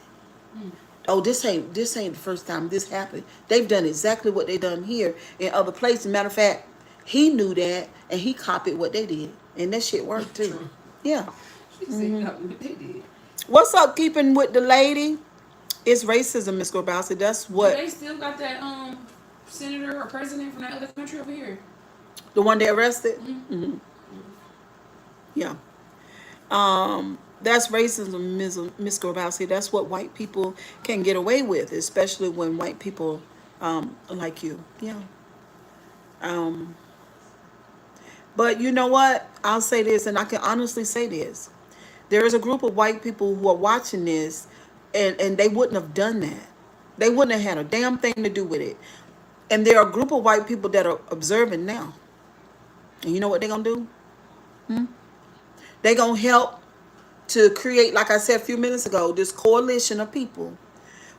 Speaker 1: Oh, this ain't the first time this happened. They've done exactly what they done here in other places. Matter of fact, he knew that and he copied what they did, and that shit worked too.
Speaker 3: True.
Speaker 1: Yeah.
Speaker 3: She said what they did.
Speaker 1: What's up, keeping with the lady? It's racism, Miss Grabowski. That's
Speaker 3: Do
Speaker 1: what
Speaker 3: they still got that senator or president from that other country over here?
Speaker 1: the one they arrested.
Speaker 3: Mm-hmm.
Speaker 1: Yeah. That's racism, Miss Grabowski. That's what white people can get away with, especially when white people like you. Yeah. Um, but you know what? I'll say this, and I can honestly say this. There is a group of white people who are watching this, and they wouldn't have done that. They wouldn't have had a damn thing to do with it. And there are a group of white people that are observing now. And you know what they're going to do? They're going to help to create, like I said a few minutes ago, this coalition of people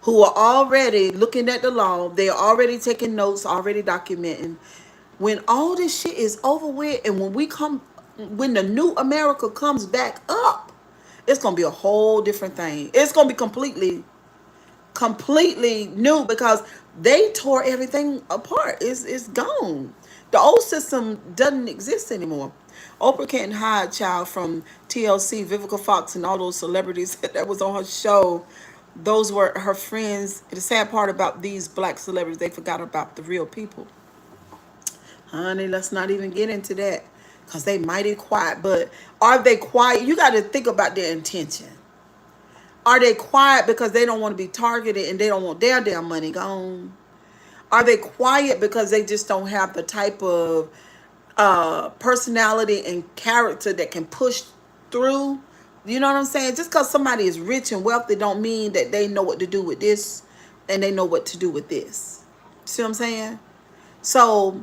Speaker 1: who are already looking at the law. They're already taking notes, already documenting. When all this shit is over with, and when the new America comes back up, it's going to be a whole different thing. It's going to be completely new because they tore everything apart. It's gone. The old system doesn't exist anymore. Oprah can't hide, child, from TLC, Vivica Fox, and all those celebrities that was on her show. Those were her friends. The sad part about these black celebrities, they forgot about the real people. Honey, let's not even get into that because they mighty quiet. But are they quiet? You got to think about their intention. Are they quiet because they don't want to be targeted and they don't want their damn money gone? Are they quiet because they just don't have the type of personality and character that can push through? You know what I'm saying? Just because somebody is rich and wealthy don't mean that they know what to do with this and they know what to do with this. See what I'm saying? So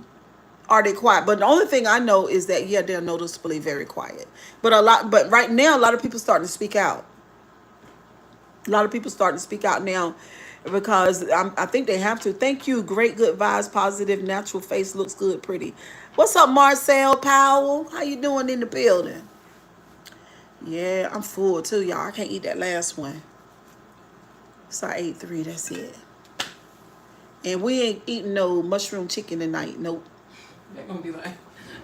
Speaker 1: are they quiet? But the only thing I know is that, yeah, they're noticeably very quiet. But right now, a lot of people starting to speak out. A lot of people starting to speak out now because I think they have to. Thank you. Great, good vibes, positive, natural face, looks good, pretty. What's up, Marcel Powell? How you doing in the building? Yeah, I'm full too, y'all. I can't eat that last one. So I ate 3, that's it. And we ain't eating no mushroom chicken tonight. Nope.
Speaker 3: They're gonna be like,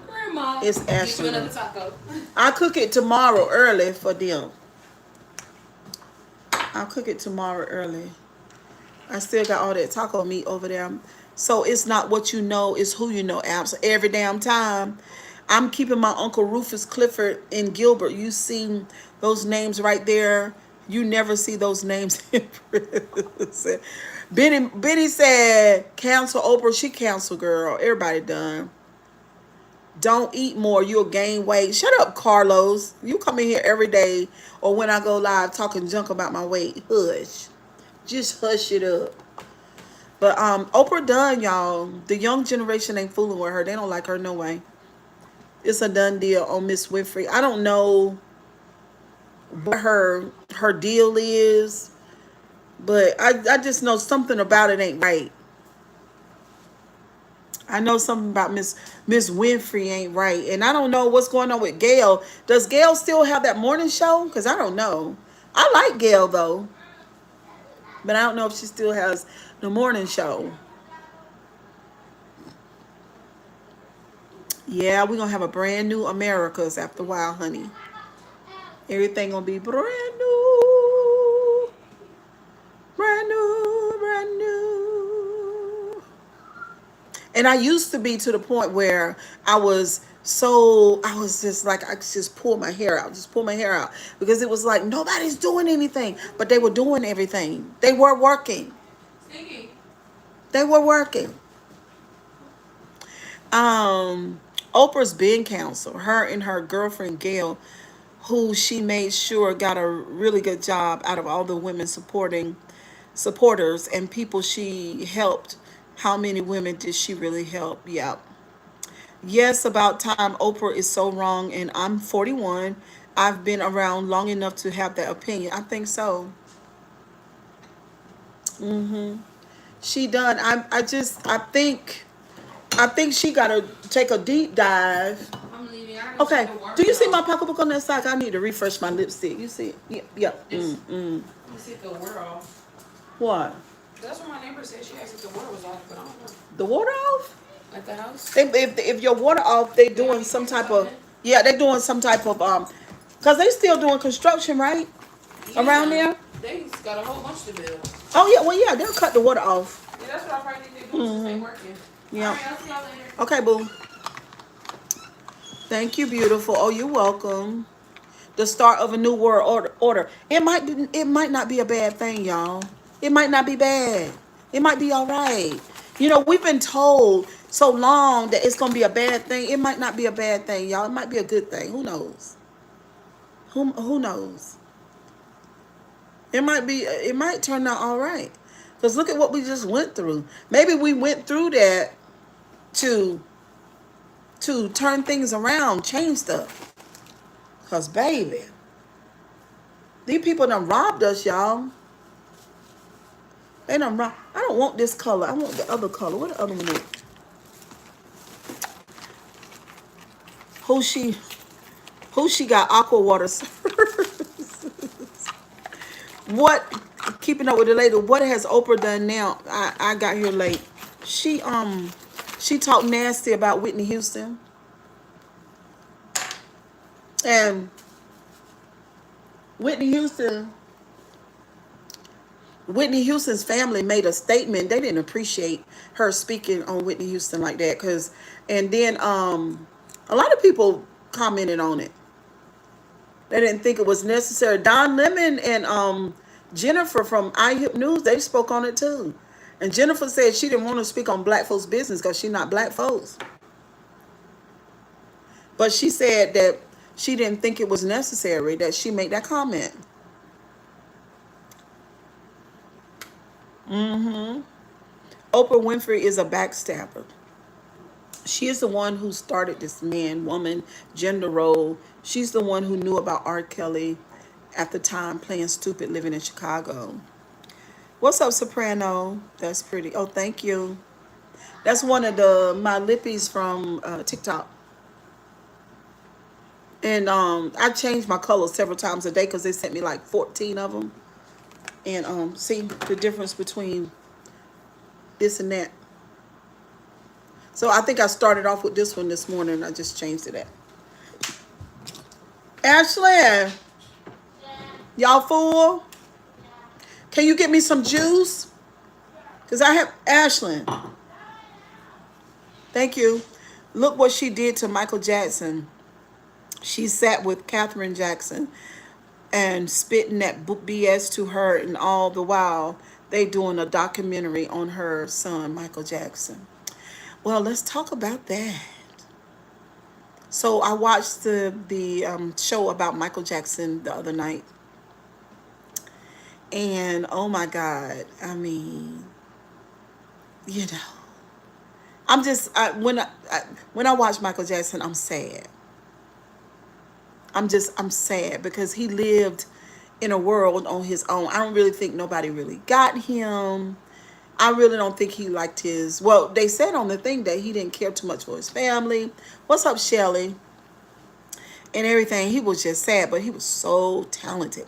Speaker 3: Grandma,
Speaker 1: It's
Speaker 3: get
Speaker 1: Ashley.
Speaker 3: you another taco.
Speaker 1: I'll cook it tomorrow early for them. I'll cook it tomorrow early. I still got all that taco meat over there. So it's not what you know, it's who you know. Every damn time. I'm keeping my Uncle Rufus Clifford in Gilbert. You see those names right there. You never see those names in prison. Benny said, cancel Oprah. She canceled, girl. Everybody done. Don't eat more. You'll gain weight. Shut up, Carlos. You come in here every day or when I go live talking junk about my weight. Hush. Just hush it up. But Oprah done, y'all. The young generation ain't fooling with her. They don't like her no way. It's a done deal on Miss Winfrey. I don't know what her deal is, but I just know something about it ain't right. I know something about Miss Winfrey ain't right. And I don't know what's going on with Gail. Does Gail still have that morning show? Because I don't know. I like Gail, though. But I don't know if she still has the morning show. Yeah, we're going to have a brand new Americas after a while, honey. Everything going to be brand new. Brand new, brand new. And I used to be to the point where I was just like, I just pull my hair out. Because it was like, nobody's doing anything. But they were doing everything. They were working.
Speaker 3: Stinky.
Speaker 1: They were working. Oprah's been counseled. Her and her girlfriend, Gail, who she made sure got a really good job out of all the women supporters and people she helped. How many women did she really help? Yeah. Yes, about time. Oprah is so wrong, and I'm 41. I've been around long enough to have that opinion. I think so. She done. I think I think she gotta take a deep dive.
Speaker 3: I'm leaving. I gotta
Speaker 1: Okay.
Speaker 3: check the water
Speaker 1: Do you see
Speaker 3: bill.
Speaker 1: my pocketbook on that side? I need to refresh my lipstick. You see it? Yeah. Yeah.
Speaker 3: It's, let me see if the water off.
Speaker 1: What?
Speaker 3: That's what my neighbor said. She asked if the water was off, but I don't know.
Speaker 1: The water off?
Speaker 3: At the house?
Speaker 1: If your water off, they doing some type of they doing some type of cause they still doing construction, right? Around there?
Speaker 3: They got a whole bunch to build.
Speaker 1: Oh yeah, well yeah, they'll cut the water off.
Speaker 3: Yeah, that's what I probably think they're doing since they working.
Speaker 1: Yeah.
Speaker 3: Alright, I'll see y'all later.
Speaker 1: Okay, boo. Thank you, beautiful. Oh, you're welcome. The start of a new world order. It might not be a bad thing, y'all. It might not be bad. It might be all right. You know, we've been told so long that it's gonna be a bad thing. It might not be a bad thing, y'all. It might be a good thing. Who knows? Who knows? It might turn out all right. Because look at what we just went through. Maybe we went through that to turn things around, change stuff. Because, baby, these people done robbed us, y'all. They done robbed. I don't want this color. I want the other color. What the other one is? Who she got aqua water service? What, keeping up with the lady, what has Oprah done now? I got here late. She talked nasty about Whitney Houston. And Whitney Houston's family made a statement. They didn't appreciate her speaking on Whitney Houston like that. And then a lot of people commented on it. They didn't think it was necessary. Don Lemon and Jennifer from iHip News, they spoke on it too. And Jennifer said she didn't want to speak on black folks' business because she's not black folks. But she said that she didn't think it was necessary that she make that comment. Oprah Winfrey is a backstabber. She is the one who started this man-woman gender role. She's the one who knew about R. Kelly at the time, playing stupid, living in Chicago. What's up, Soprano? That's pretty. Oh, thank you. That's one of my lippies from TikTok. And I changed my colors several times a day because they sent me like 14 of them. And see the difference between this and that. So I think I started off with this one this morning and I just changed it up. Ashley, y'all full? Can you get me some juice? Because I have Ashley. Thank you. Look what she did to Michael Jackson. She sat with Katherine Jackson and spitting that BS to her, and all the while they doing a documentary on her son, Michael Jackson. Well, let's talk about that. So I watched the show about Michael Jackson the other night. And oh my God, I mean, you know, I'm just, when I watch Michael Jackson, I'm sad. I'm sad because he lived in a world on his own. I don't really think nobody really got him. I really don't think he liked well, they said on the thing that he didn't care too much for his family. What's up, Shelly? And everything. He was just sad, but he was so talented.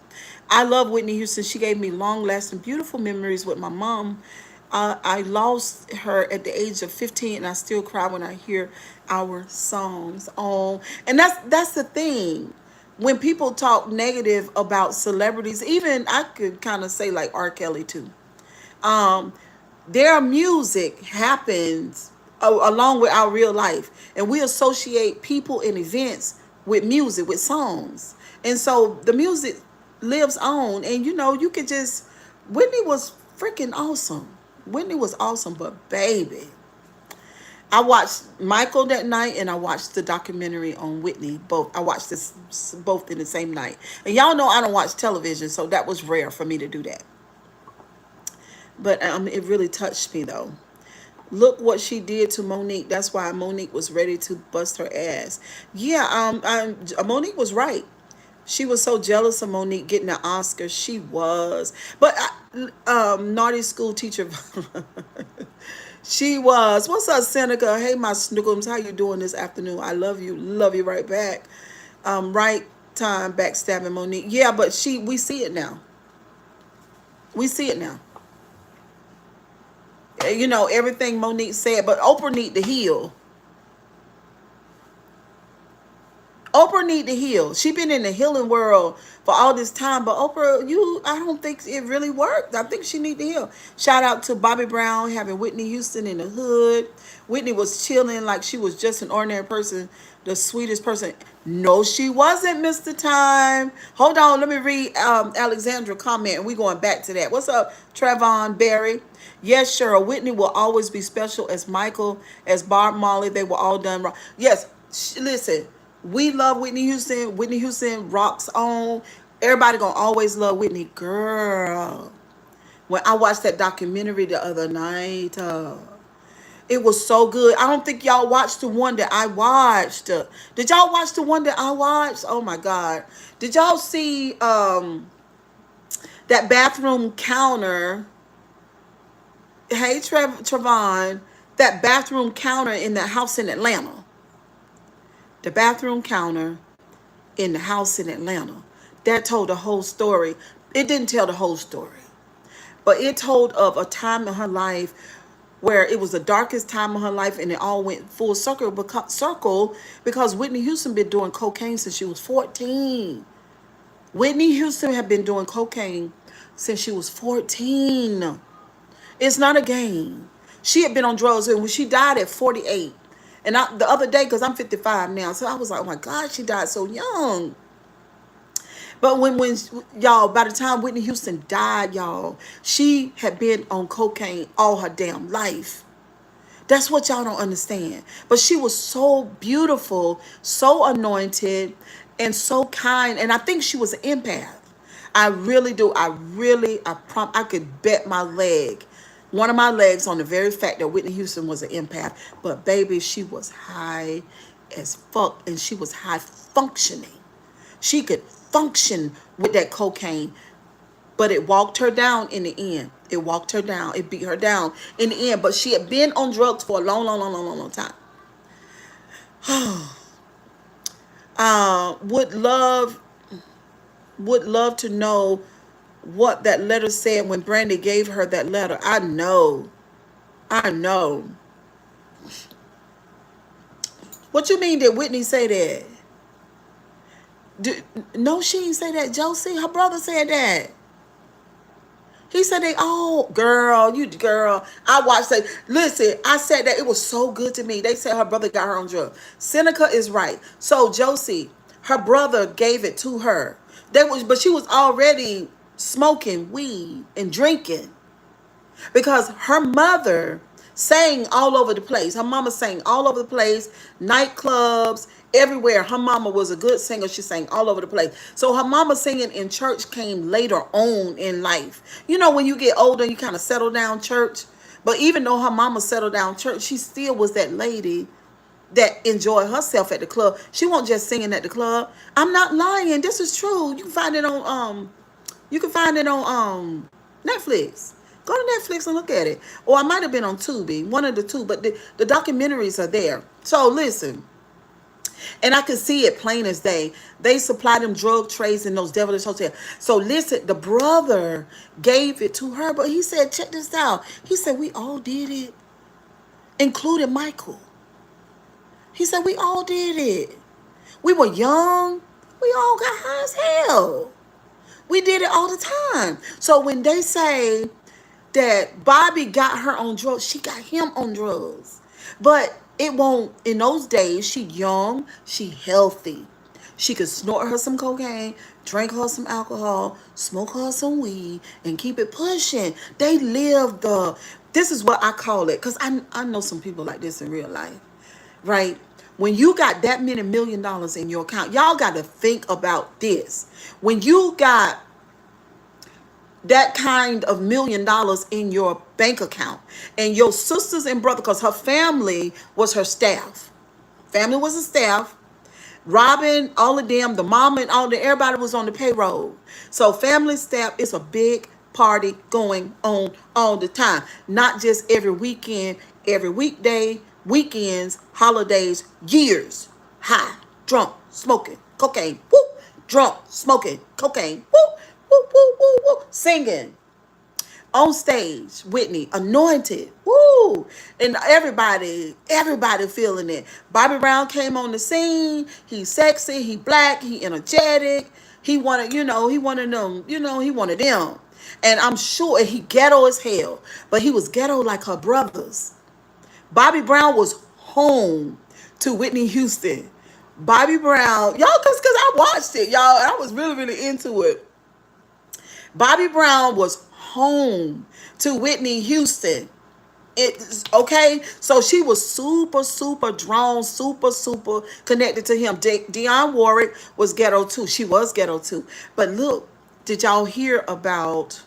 Speaker 1: I love Whitney Houston. She gave me long-lasting, beautiful memories with my mom. I lost her at the age of 15, and I still cry when I hear our songs. Oh, and that's the thing. When people talk negative about celebrities, even I could kind of say like R. Kelly too. Their music happens along with our real life, and we associate people and events with music, with songs, and so the music lives on. And you know, you could just, Whitney was freaking awesome. Whitney was awesome, but baby, I watched Michael that night and I watched the documentary on Whitney. Both, I watched this both in the same night. And y'all know I don't watch television, so that was rare for me to do that. But it really touched me though. Look what she did to Monique. That's why Monique was ready to bust her ass. Yeah, Monique was right. She was so jealous of Monique getting an Oscar. She was. But naughty school teacher, She was. What's up, Seneca? Hey, my snookums. How you doing this afternoon? I love you. Love you right back. Right time backstabbing Monique. Yeah, but we see it now. We see it now. You know, everything Monique said, but Oprah need to heal. Oprah need to heal. She been in the healing world for all this time, but Oprah, I don't think it really worked. I think she need to heal. Shout out to Bobby Brown having Whitney Houston in the hood. Whitney was chilling like she was just an ordinary person, the sweetest person. No, she wasn't, Mr. Time. Hold on, let me read Alexandra comment, and we going back to that. What's up, Trayvon Berry? Yes, Cheryl. Whitney will always be special as Michael, as Bob Marley. They were all done wrong. Yes, listen. We love Whitney Houston. Whitney Houston rocks on. Everybody gonna always love Whitney. Girl, when I watched that documentary the other night, it was so good. I don't think y'all watched the one that I watched. Did y'all watch the one that I watched? Oh my God. Did y'all see that bathroom counter? Hey, Trevon, that bathroom counter in the house in Atlanta. The bathroom counter in the house in Atlanta. That told the whole story. It didn't tell the whole story, but it told of a time in her life where it was the darkest time of her life, and it all went full circle because Whitney Houston been doing cocaine since she was 14. Whitney Houston had been doing cocaine since she was 14. It's not a game. She had been on drugs, and when she died at 48. And the other day, because I'm 55 now, so I was like, oh my God, she died so young. But when y'all, by the time Whitney Houston died, y'all, she had been on cocaine all her damn life. That's what y'all don't understand. But she was so beautiful, so anointed, and so kind. And I think she was an empath. I really do. I could bet my leg, one of my legs, on the very fact that Whitney Houston was an empath. But baby, she was high as fuck, and she was high functioning. She could function with that cocaine, but it walked her down in the end. It walked her down. It beat her down in the end. But she had been on drugs for a long time. Would love to know what that letter said when Brandy gave her that letter. I know. What you mean, did Whitney say that? No, she didn't say that, Josie. Her brother said that. He said girl, I watched that. Listen, I said that. It was so good to me. They said her brother got her on drugs. Seneca is right. So Josie, her brother gave it to her. But she was already smoking weed and drinking, because her mother sang all over the place. Her mama sang all over the place, nightclubs, everywhere. Her mama was a good singer. She sang all over the place. So her mama singing in church came later on in life. You know, when you get older, you kind of settle down church. But even though her mama settled down church, she still was that lady that enjoyed herself at the club. She wasn't just singing at the club. I'm not lying. This is true. You can find it on Netflix. Go to Netflix and look at it. Or I might have been on Tubi, one of the two, but the documentaries are there. So listen, and I can see it plain as day. They supply them drug trays in those devilish hotels. So listen, the brother gave it to her, but he said, check this out. He said, we all did it, including Michael. He said, we all did it. We were young. We all got high as hell. We did it all the time. So when they say that Bobby got her on drugs, she got him on drugs. But it won't, in those days, she young, she healthy. She could snort her some cocaine, drink her some alcohol, smoke her some weed, and keep it pushing. They lived this is what I call it, because I know some people like this in real life, right? When you got that many $1 million in your account, y'all got to think about this. When you got that kind of $1 million in your bank account, and your sisters and brother, because her family was her staff. Family was a staff. Robin, all of them, the mom and everybody was on the payroll. So family staff is a big party going on all the time. Not just every weekend, every weekday, weekends, holidays, years. High, drunk, smoking, cocaine, woo, drunk, smoking, cocaine, woo, woo, woo, woo, woo, singing. On stage, Whitney, anointed, woo, and everybody feeling it. Bobby Brown came on the scene. He's sexy, he black, he energetic. He wanted, he wanted them, he wanted them. And I'm sure he ghetto as hell, but he was ghetto like her brothers. Bobby Brown was home to Whitney Houston. Bobby Brown, y'all, cause I watched it, y'all, and I was really, really into it. Bobby Brown was home to Whitney Houston. It's okay. So she was super, super drawn, super, super connected to him. Dionne Warwick was ghetto too. She was ghetto too. But look, did y'all hear about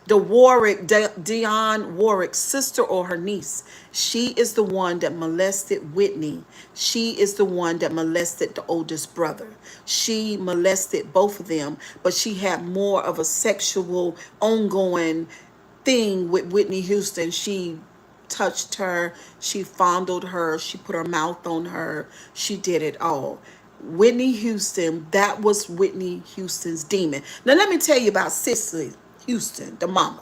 Speaker 1: the Dionne Warwick's sister or her niece? She is the one that molested Whitney. She is the one that molested the oldest brother. She molested both of them, but she had more of a sexual ongoing thing with Whitney Houston. She touched her, she fondled her, she put her mouth on her, she did it all. Whitney Houston, that was Whitney Houston's demon. Now let me tell you about Cicely Houston, the mama.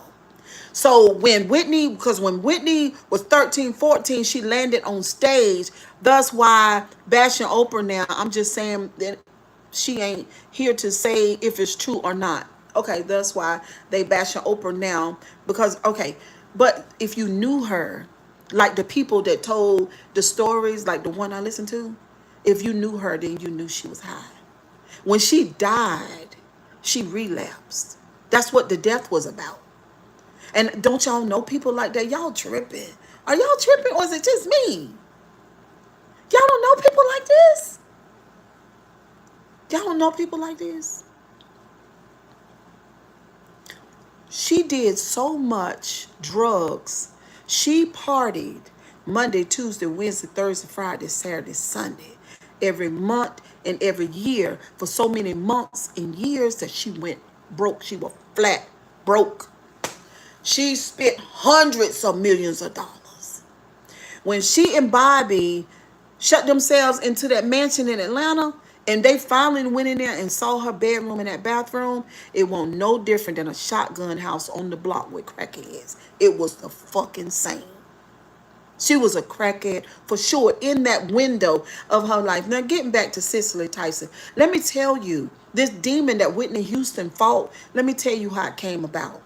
Speaker 1: So because when Whitney was 13, 14, she landed on stage. That's why bashing Oprah now, I'm just saying that she ain't here to say if it's true or not. Okay, that's why they bashing Oprah now. Because, okay, but if you knew her, like the people that told the stories, like the one I listened to, if you knew her, then you knew she was high. When she died, she relapsed. That's what the death was about. And don't y'all know people like that? Y'all tripping. Are y'all tripping or is it just me? Y'all don't know people like this? Y'all don't know people like this? She did so much drugs. She partied Monday, Tuesday, Wednesday, Thursday, Friday, Saturday, Sunday. Every month and every year for so many months and years that she went broke. She was flat broke. She spent hundreds of millions of dollars. When she and Bobby shut themselves into that mansion in Atlanta, and they finally went in there and saw her bedroom and that bathroom, it wasn't no different than a shotgun house on the block with crackheads. It was the fucking same. She was a crackhead for sure in that window of her life. Now, getting back to Cicely Tyson, let me tell you, this demon that Whitney Houston fought, let me tell you how it came about.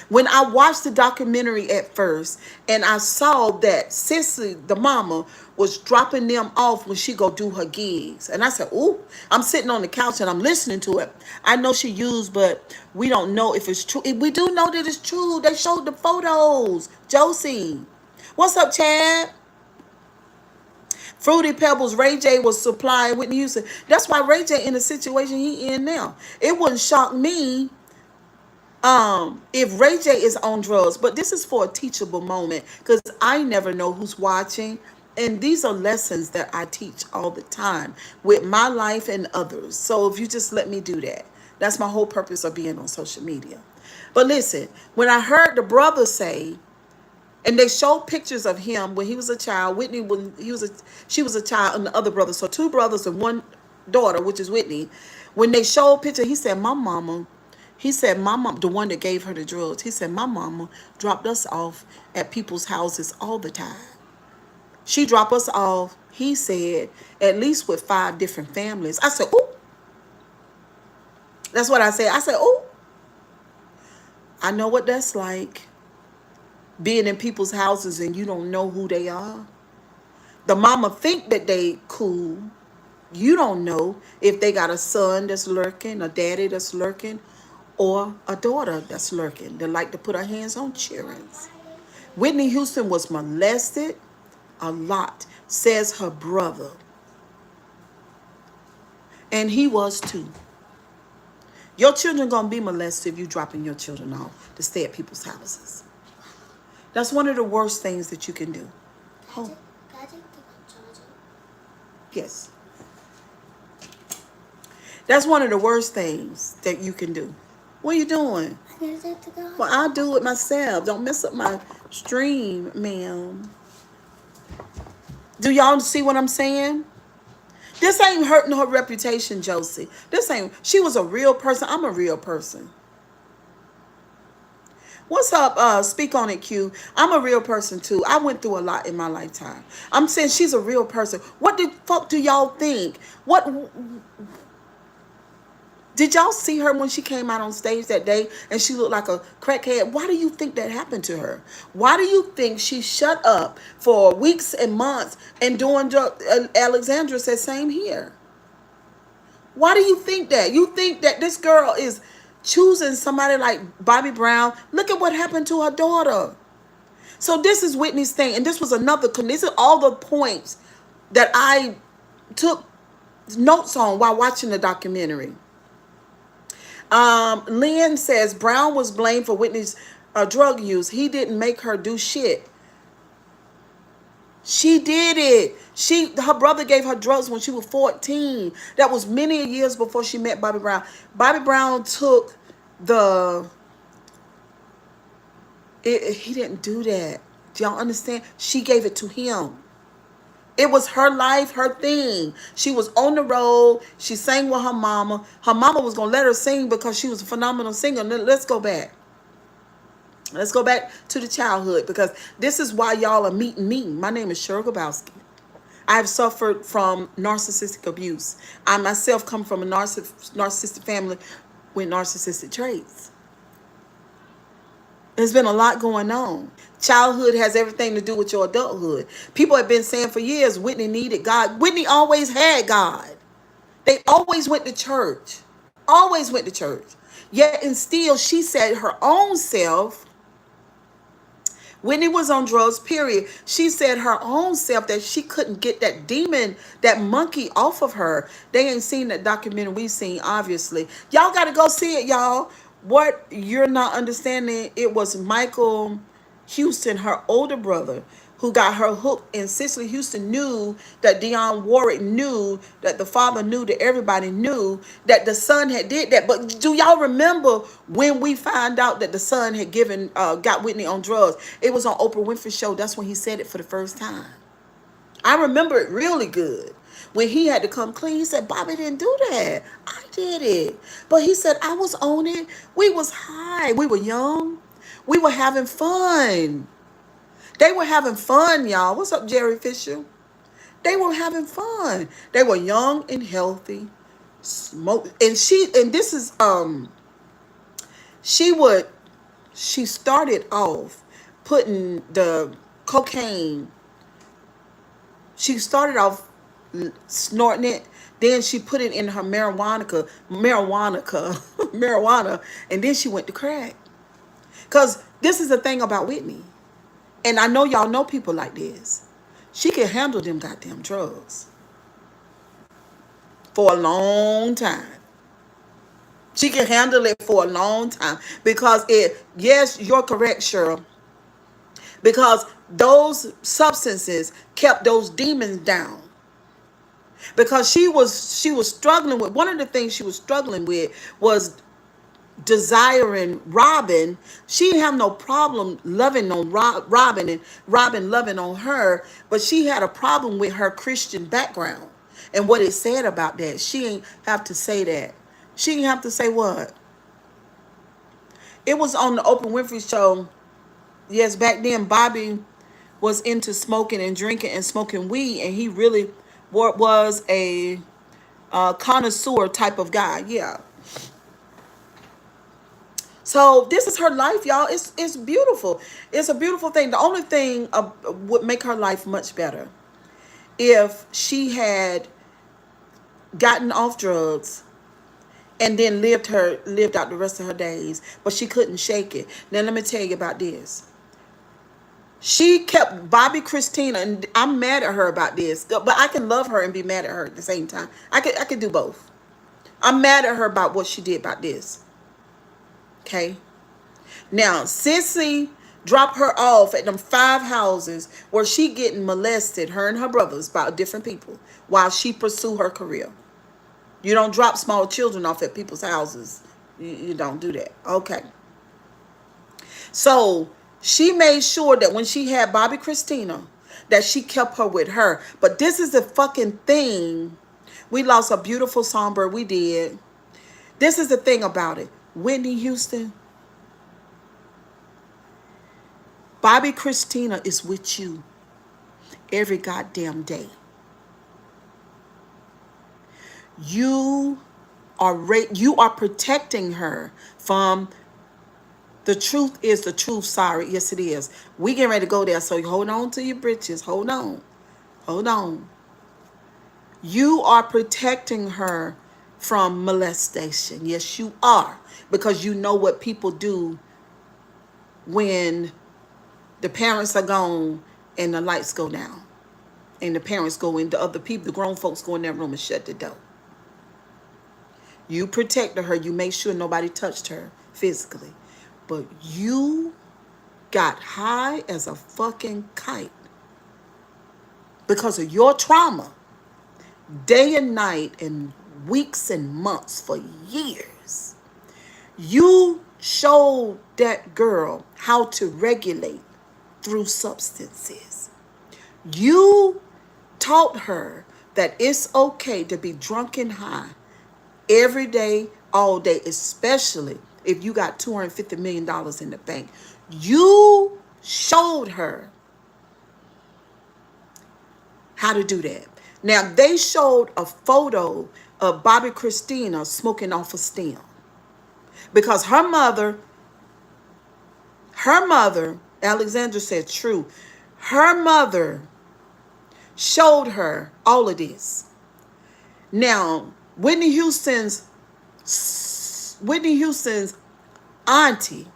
Speaker 1: When I watched the documentary at first and I saw that Cicely, the mama, was dropping them off when she go do her gigs. And I said, ooh, I'm sitting on the couch and I'm listening to it. I know she used, but we don't know if it's true. We do know that it's true. They showed the photos. Josie. What's up, Chad? Fruity Pebbles, Ray J was supplying Whitney Houston. That's why Ray J in the situation he in now. It wouldn't shock me if Ray J is on drugs, but this is for a teachable moment because I never know who's watching. And these are lessons that I teach all the time with my life and others. So if you just let me do that, that's my whole purpose of being on social media. But listen, when I heard the brother say, and they showed pictures of him when he was a child, Whitney, when she was a child, and the other brother, so two brothers and one daughter, which is Whitney. When they showed picture, he said, my mom, the one that gave her the drugs, he said, my mama dropped us off at people's houses all the time. She dropped us off, he said, at least with 5 different families. I said, ooh. That's what I said. I said, ooh. I know what that's like. Being in people's houses and you don't know who they are. The mama think that they cool. You don't know if they got a son that's lurking, a daddy that's lurking, or a daughter that's lurking. They like to put her hands on children. Whitney Houston was molested a lot, says her brother. And he was too. Your children gonna be molested if you dropping your children off to stay at people's houses. That's one of the worst things that you can do.
Speaker 2: Can I take the charger?
Speaker 1: Yes. That's one of the worst things that you can do. What are you doing?
Speaker 2: I'm gonna take the charger.
Speaker 1: Well, I'll do it myself. Don't mess up my stream, ma'am. Do y'all see what I'm saying? This ain't hurting her reputation, Josie. This ain't, she was a real person. I'm a real person. What's up? Speak on it, Q. I'm a real person too. I went through a lot in my lifetime. I'm saying she's a real person. What the fuck do y'all think? What did y'all see her when she came out on stage that day and she looked like a crackhead? Why do you think that happened to her? Why do you think she shut up for weeks and months and doing drug? Alexandra said same here. Why do you think that? You think that this girl is choosing somebody like Bobby Brown? Look at what happened to her daughter. So this is Whitney's thing, and this was another. These are all the points that I took notes on while watching the documentary. Lynn says Brown was blamed for Whitney's drug use. He didn't make her do shit. She did it. Her brother gave her drugs when she was 14. That was many years before she met Bobby Brown. Bobby Brown took he didn't do that. Do y'all understand? She gave it to him. It was her life, her thing. She was on the road. She sang with her mama. Her mama was going to let her sing because she was a phenomenal singer. Let's go back. Let's go back to the childhood because this is why y'all are meeting me. My name is Cheryl Grabowski. I've suffered from narcissistic abuse. I myself come from a narcissistic family with narcissistic traits. There's been a lot going on. Childhood has everything to do with your adulthood. People have been saying for years Whitney needed God. Whitney always had God. They always went to church. Always went to church. Yet and still she said her own self, Whitney was on drugs, period. She said her own self that she couldn't get that demon, that monkey off of her. They ain't seen that documentary we've seen, obviously. Y'all got to go see it, y'all. What you're not understanding, it was Michael Houston, her older brother, who got her hooked. And Cicely Houston knew that Dionne Warwick knew, that the father knew, that everybody knew that the son had did that. But do y'all remember when we found out that the son had got Whitney on drugs? It was on Oprah Winfrey show. That's when he said it for the first time. I remember it really good. When he had to come clean, he said, Bobby didn't do that. I did it. But he said, I was on it. We was high. We were young. We were having fun. They were having fun, y'all. What's up, Jerry Fisher? They were having fun. They were young and healthy. Smoke. And this is, she started off putting the cocaine. She started off snorting it. Then she put it in her marijuana, and then she went to crack. Because this is the thing about Whitney. And I know y'all know people like this. She can handle them goddamn drugs for a long time. She can handle it for a long time. Because yes, you're correct, Cheryl. Because those substances kept those demons down. Because she was struggling with, one of the things she was struggling with was desiring Robin. She didn't have no problem loving on Robin and Robin loving on her, but she had a problem with her Christian background and what it said about that. She ain't have to say that. She didn't have to say what? It was on the Oprah Winfrey show. Yes, back then Bobby was into smoking and drinking and smoking weed, and he really was a connoisseur type of guy. Yeah. So this is her life, y'all. It's beautiful. It's a beautiful thing. The only thing would make her life much better if she had gotten off drugs and then lived out the rest of her days. But she couldn't shake it. Now let me tell you about this. She kept Bobby Christina, and I'm mad at her about this, but I can love her and be mad at her at the same time. I could do both. I'm mad at her about what she did about this. Okay. Now, Sissy dropped her off at them 5 houses where she getting molested, her and her brothers, by different people while she pursue her career. You don't drop small children off at people's houses. You don't do that. Okay. So She made sure that when she had Bobby Christina, that she kept her with her. But this is the fucking thing. We lost a beautiful songbird. We did. This is the thing about it. Whitney Houston, Bobby Christina is with you every goddamn day. You are protecting her from the truth is the truth. Sorry, yes it is. We getting ready to go there, so hold on to your britches. Hold on, hold on. You are protecting her from molestation. Yes, you are, because you know what people do when the parents are gone and the lights go down, and the parents go in. The other people, the grown folks, go in their room and shut the door. You protected her. You made sure nobody touched her physically. But you got high as a fucking kite because of your trauma. Day and night and weeks and months for years. You showed that girl how to regulate through substances. You taught her that it's okay to be drunk and high every day, all day, especially if you got $250 million in the bank. You showed her how to do that. Now, they showed a photo of Bobby Christina smoking off a stem because her mother, Alexandra said true, her mother showed her all of this. Now, Whitney Houston's auntie,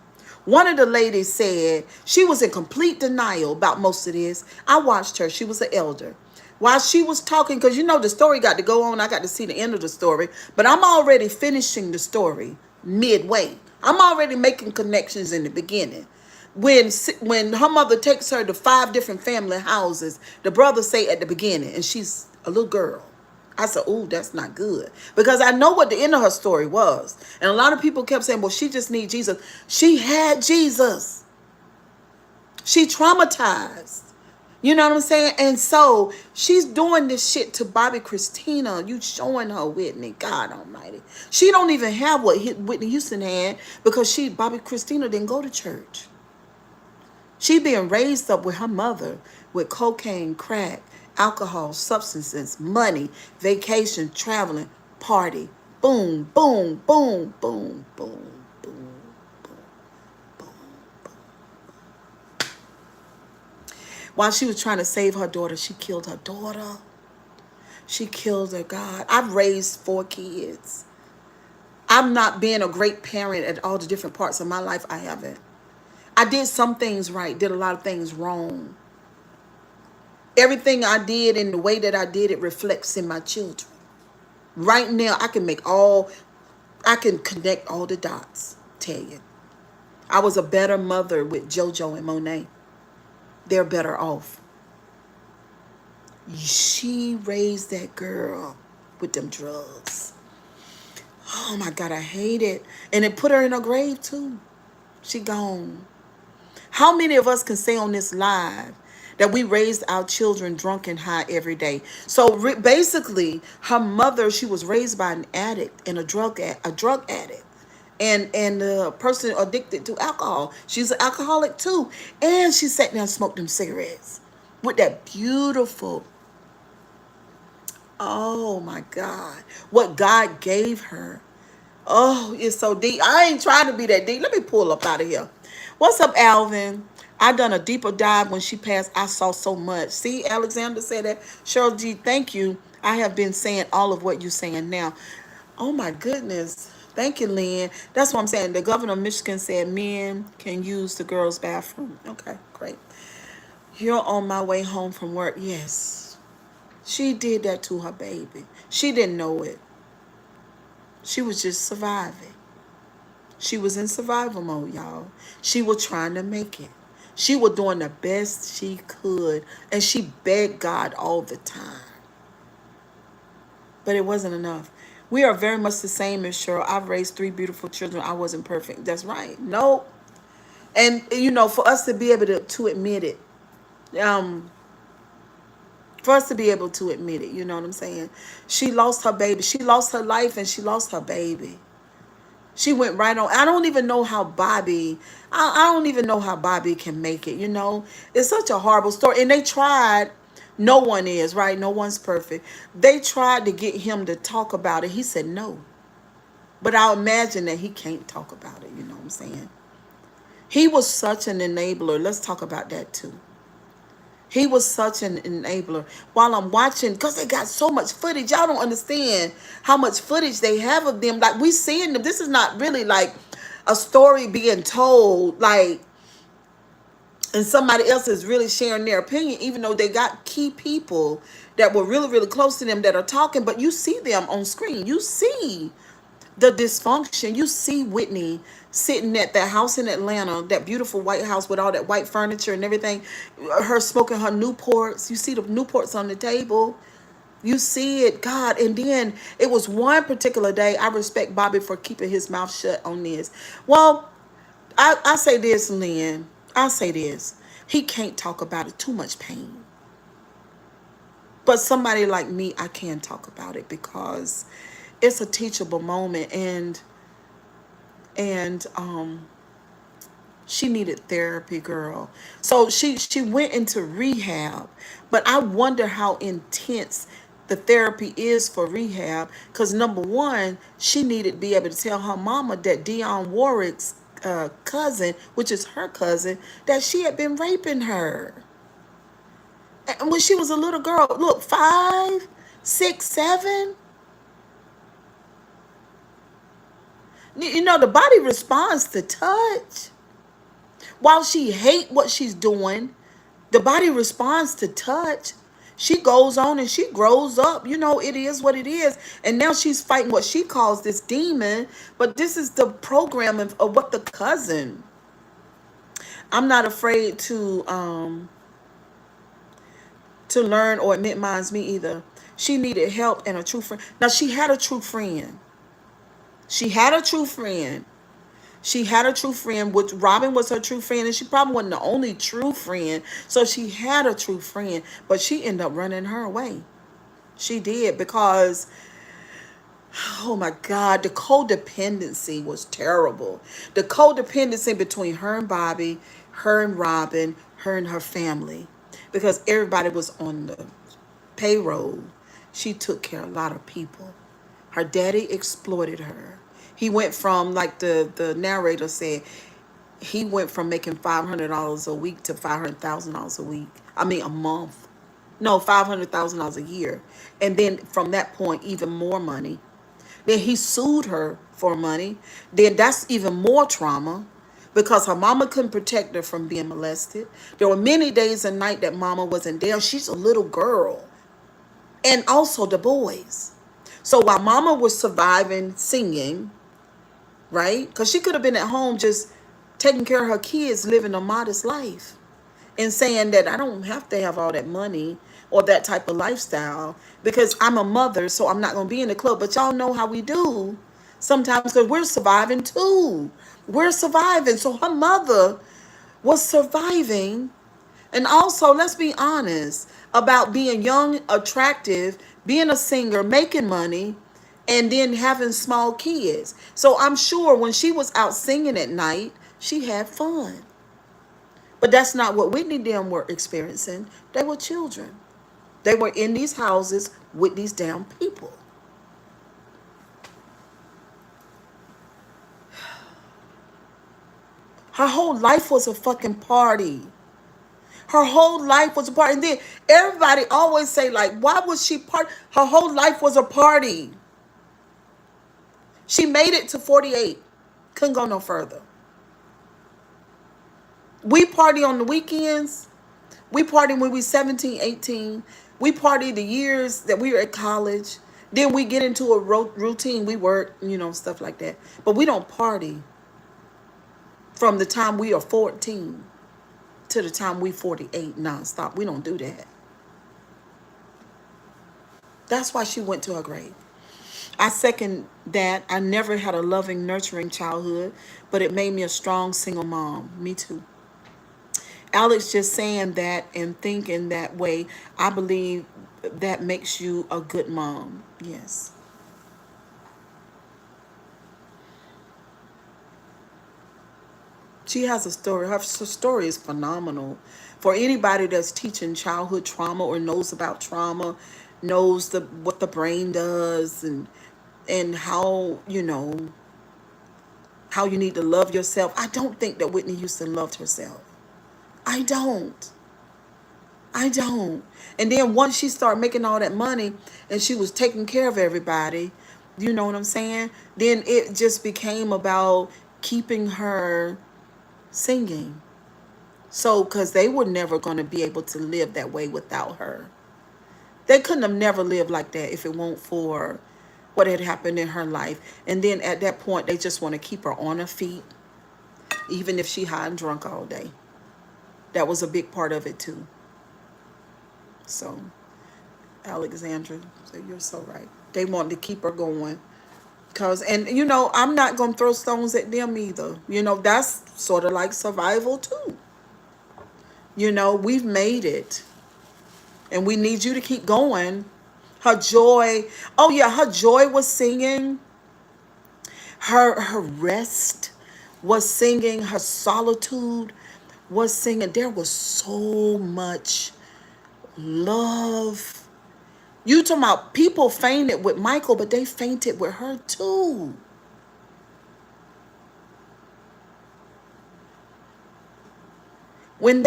Speaker 1: one of the ladies said she was in complete denial about most of this. I watched her. She was an elder. While she was talking, because you know the story got to go on, I got to see the end of the story, but I'm already finishing the story midway. I'm already making connections in the beginning. When her mother takes her to 5 different family houses, the brother say at the beginning, and she's a little girl. I said, "Ooh, that's not good." Because I know what the end of her story was. And a lot of people kept saying, well, she just needs Jesus. She had Jesus. She traumatized. You know what I'm saying? And so she's doing this shit to Bobby Christina. You showing her Whitney. God almighty. She don't even have what Whitney Houston had because Bobby Christina didn't go to church. She being raised up with her mother with cocaine, crack, alcohol, substances, money, vacation, traveling, party. Boom, boom, boom, boom, boom, boom, boom, boom, boom. While she was trying to save her daughter, she killed her daughter. She killed her. God, I've raised 4 kids. I'm not being a great parent at all the different parts of my life. I haven't. I did some things right, did a lot of things wrong. Everything I did and the way that I did it reflects in my children. Right now, I can connect all the dots, tell you. I was a better mother with JoJo and Monet. They're better off. She raised that girl with them drugs. Oh my God, I hate it. And it put her in her grave too. She gone. How many of us can say on this live that we raised our children drunk and high every day? So basically, her mother, she was raised by an addict and a drug addict, and a person addicted to alcohol. She's an alcoholic too, and she sat down and smoked them cigarettes with that beautiful. Oh my God, what God gave her. Oh, it's so deep. I ain't trying to be that deep. Let me pull up out of here. What's up, Alvin? I done a deeper dive when she passed. I saw so much. See, Alexander said that. Cheryl G, thank you. I have been saying all of what you're saying now. Oh my goodness. Thank you, Lynn. That's what I'm saying. The governor of Michigan said men can use the girls' bathroom. Okay, great. You're on my way home from work. Yes. She did that to her baby. She didn't know it. She was just surviving. She was in survival mode, y'all. She was trying to make it. She was doing the best she could. And she begged God all the time. But it wasn't enough. We are very much the same as Cheryl. I've raised 3 beautiful children. I wasn't perfect. That's right. Nope. And, you know, for us to be able to admit it, um, for us to be able to admit it, you know what I'm saying? She lost her baby. She lost her life and she lost her baby. She went right on. I don't even know how Bobby, I don't even know how Bobby can make it, you know? It's such a horrible story. And they tried, no one is, right? No one's perfect. They tried to get him to talk about it. He said no. But I'll imagine that he can't talk about it, you know what I'm saying? He was such an enabler. Let's talk about that too. He was such an enabler. While I'm watching, because they got so much footage, y'all don't understand how much footage they have of them. Like, we seeing them. This is not really like a story being told, like, and somebody else is really sharing their opinion, even though they got key people that were really, really close to them that are talking. But you see them on screen. You see the dysfunction. You see Whitney sitting at that house in Atlanta, that beautiful white house with all that white furniture and everything, her smoking her Newports. You see the Newports on the table. You see it, God. And then it was one particular day. I respect Bobby for keeping his mouth shut on this. Well, I say this, Lynn. I say this. He can't talk about it. Too much pain. But somebody like me, I can talk about it because it's a teachable moment. And she needed therapy, girl. So she went into rehab, but I wonder how intense the therapy is for rehab, because number one, she needed to be able to tell her mama that Dionne Warwick's cousin, which is her cousin, that she had been raping her. And when she was a little girl, look, 5, 6, 7. You know, the body responds to touch. While she hate what she's doing, the body responds to touch. She goes on and she grows up. You know, it is what it is. And now she's fighting what she calls this demon. But this is the program of what the cousin. I'm not afraid to learn or admit mine's me either. She needed help and a true friend. Now, she had a true friend. She had a true friend. She had a true friend, which Robin was her true friend, and she probably wasn't the only true friend. So she had a true friend, but she ended up running her away. She did, because, oh my God, the codependency was terrible. The codependency between her and Bobby, her and Robin, her and her family, because everybody was on the payroll. She took care of a lot of people. Her daddy exploited her. He went from, like the narrator said, he went from making $500 a week to $500,000 a week. I mean, a month. No, $500,000 a year. And then from that point, even more money. Then he sued her for money. Then that's even more trauma, because her mama couldn't protect her from being molested. There were many days and nights that mama wasn't there. She's a little girl. And also the boys. So while mama was surviving singing, right? Because she could have been at home just taking care of her kids, living a modest life, and saying that I don't have to have all that money or that type of lifestyle because I'm a mother, so I'm not going to be in the club. But y'all know how we do sometimes, because we're surviving too. We're surviving. So her mother was surviving. And also, let's be honest about being young, attractive, being a singer, making money, and then having small kids. So I'm sure when she was out singing at night, she had fun. But that's not what Whitney and them were experiencing. They were children. They were in these houses with these damn people. Her whole life was a fucking party. Her whole life was a party. And then everybody always say, like, why was she part? Her whole life was a party. She made it to 48. Couldn't go no further. We party on the weekends. We party when we 17, 18. We party the years that we were at college. Then we get into a routine. We work, you know, stuff like that. But we don't party from the time we are 14 to the time we 48 nonstop. We don't do that. That's why she went to her grave. I second that. I never had a loving, nurturing childhood, but it made me a strong single mom. Me too. Alex just saying that and thinking that way, I believe that makes you a good mom. Yes. She has a story. Her story is phenomenal. For anybody that's teaching childhood trauma or knows about trauma, knows the what the brain does and how, how you need to love yourself. I don't think that Whitney Houston loved herself. I don't. I don't. And then once she started making all that money and she was taking care of everybody, you know what I'm saying? Then it just became about keeping her singing. So, because they were never going to be able to live that way without her. They couldn't have never lived like that if it weren't for what had happened in her life. And then at that point, they just want to keep her on her feet, even if she high and drunk all day. That was a big part of it too. So, Alexandra, so you're so right. They wanted to keep her going. And I'm not going to throw stones at them either. That's sort of like survival too. We've made it. And we need you to keep going. Her joy. Oh yeah, her joy was singing. Her rest was singing. Her solitude was singing. There was so much love. You talking about people fainted with Michael, but they fainted with her too. When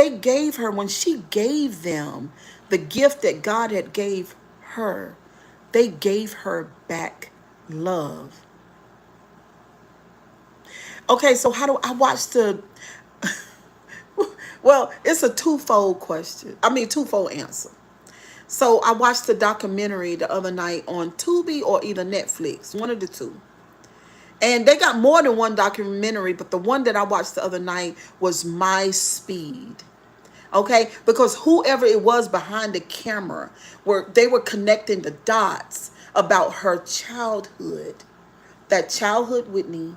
Speaker 1: she gave them the gift that God had gave her, they gave her back love. Okay, so how do I watch the well, it's a twofold answer. So I watched the documentary the other night on Tubi or either Netflix, one of the two. And they got more than one documentary, but the one that I watched the other night was My Speed. Okay, because whoever it was behind the camera, they were connecting the dots about her childhood, that childhood Whitney,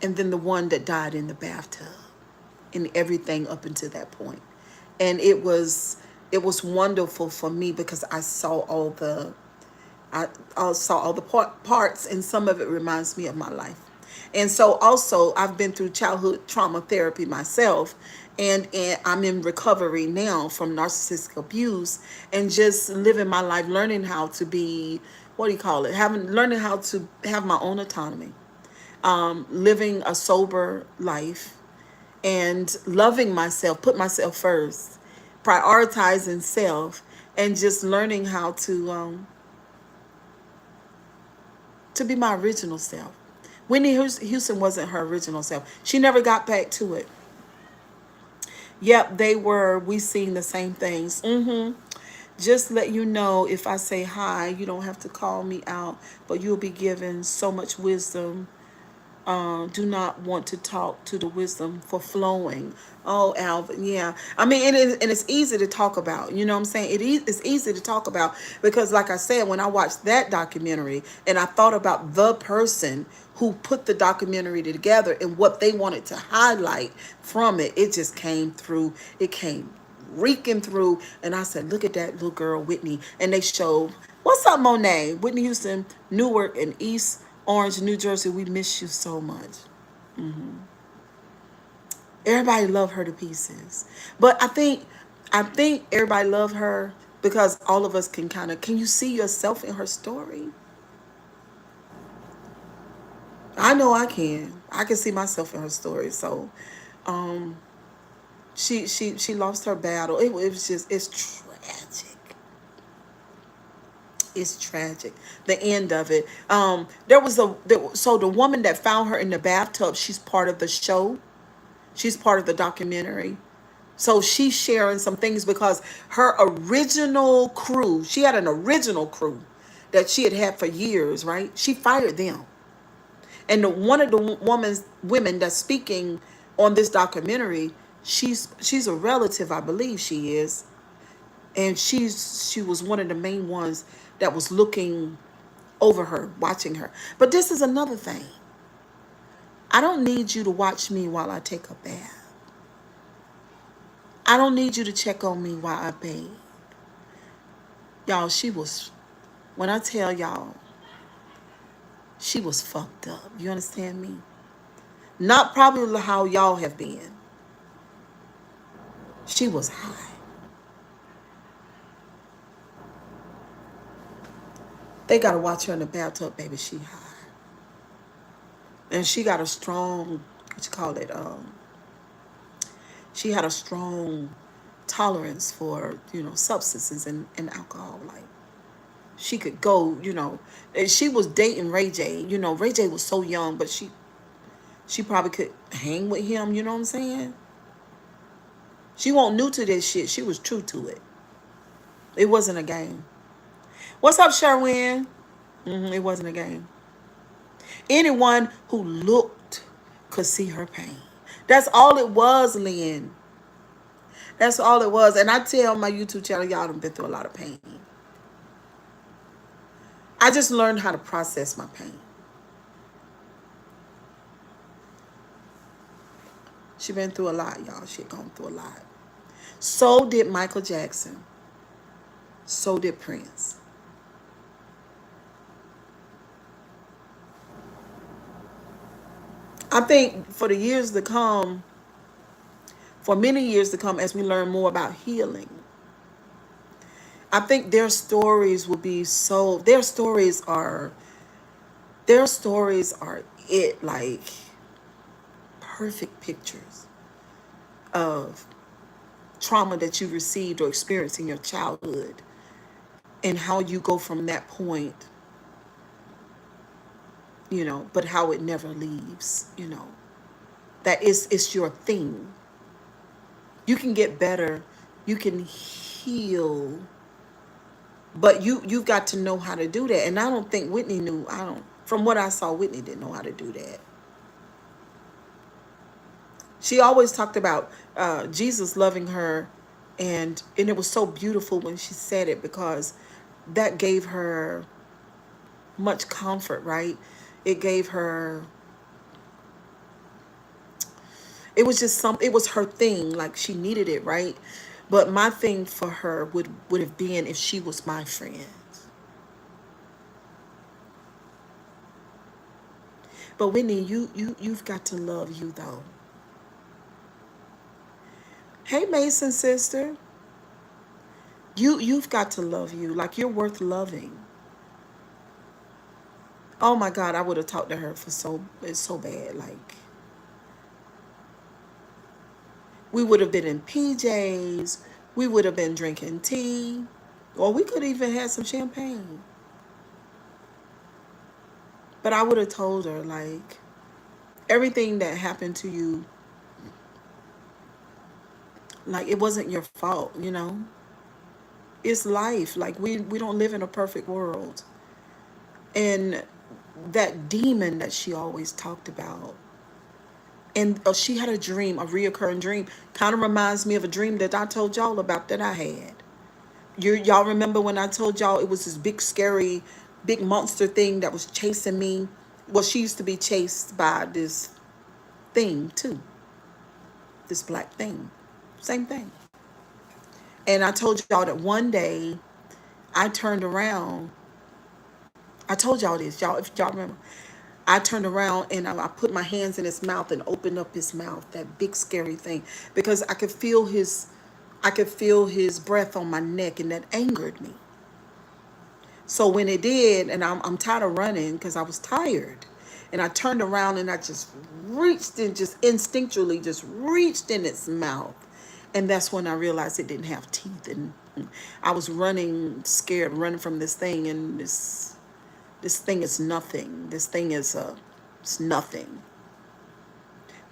Speaker 1: and then the one that died in the bathtub, and everything up until that point. And it was wonderful for me because I saw all the parts, and some of it reminds me of my life. And so also I've been through childhood trauma therapy myself, and I'm in recovery now from narcissistic abuse, and just living my life, learning how to be, learning how to have my own autonomy, living a sober life, and loving myself, put myself first, prioritizing self, and just learning how to be my original self. Whitney Houston wasn't her original self. She never got back to it. Yep, we seen the same things. Just let you know, if I say hi, you don't have to call me out, but you'll be given so much wisdom. Do not want to talk to the wisdom for flowing. Oh, Alvin, yeah. I mean, it's easy to talk about. You know what I'm saying? It's easy to talk about because, like I said, when I watched that documentary and I thought about the person who put the documentary together and what they wanted to highlight from it, it just came through. It came reeking through, and I said, look at that little girl, Whitney. And they showed, what's up, Monet? Whitney Houston, Newark and East Orange, New Jersey, we miss you so much. Everybody loved her to pieces. But I think everybody loved her because all of us can you see yourself in her story? I know I can. I can see myself in her story. So she lost her battle. It was just, it's tragic. It's tragic. The end of it. So the woman that found her in the bathtub, she's part of the show. She's part of the documentary. So she's sharing some things because her original crew, she had an original crew that she had for years, right? She fired them. And one of the women that's speaking on this documentary, she's a relative, I believe she is. And she was one of the main ones that was looking over her, watching her. But this is another thing. I don't need you to watch me while I take a bath. I don't need you to check on me while I bathe. Y'all, she was, when I tell y'all, she was fucked up. You understand me? Not probably how y'all have been. She was high. They got to watch her in the bathtub, baby. She high. And she got a strong, what you call it, she had a strong tolerance for, substances and alcohol. Like, she could go, and she was dating Ray J. Ray J was so young, but she probably could hang with him, you know what I'm saying? She wasn't new to this shit. She was true to it. It wasn't a game. What's up, Sherwin? It wasn't a game. Anyone who looked could see her pain. That's all it was, Lynn. That's all it was. And I tell my YouTube channel, y'all done been through a lot of pain. I just learned how to process my pain. She been through a lot, y'all. She gone through a lot. So did Michael Jackson. So did Prince. I think for the years to come, for many years to come, as we learn more about healing, I think their stories will be so, their stories are it, like perfect pictures of trauma that you received or experienced in your childhood and how you go from that point, but how it never leaves, that it's your thing. You can get better, you can heal, but you've got to know how to do that. And I don't think Whitney knew. From what I saw, Whitney didn't know how to do that. She always talked about Jesus loving her, and it was so beautiful when she said it, because that gave her much comfort, right? It gave her, it was just it was her thing, like she needed it, right? But my thing for her would have been if she was my friend. But Whitney, you've got to love you though. Hey, Mason sister, you've got to love you. Like, you're worth loving. Oh my God, I would have talked to her it's so bad. Like, we would have been in PJs, we would have been drinking tea, or we could even had some champagne. But I would have told her, like, everything that happened to you, like, it wasn't your fault, It's life. Like, we don't live in a perfect world. And that demon that she always talked about, and she had a dream, a reoccurring dream, kind of reminds me of a dream that I told y'all about that I had. Y'all remember when I told y'all it was this big, scary, big monster thing that was chasing me? Well, she used to be chased by this thing too. This black thing. Same thing. And I told y'all that one day I turned around. I told y'all this, y'all, if y'all remember. I turned around and I put my hands in his mouth and opened up his mouth, that big scary thing, because I could feel his breath on my neck, and that angered me. So when it did, and I'm tired of running because I was tired, and I turned around and I just reached and just instinctually just reached in its mouth. And that's when I realized it didn't have teeth, and I was running, scared, running from this thing, and this thing is nothing. This thing is it's nothing.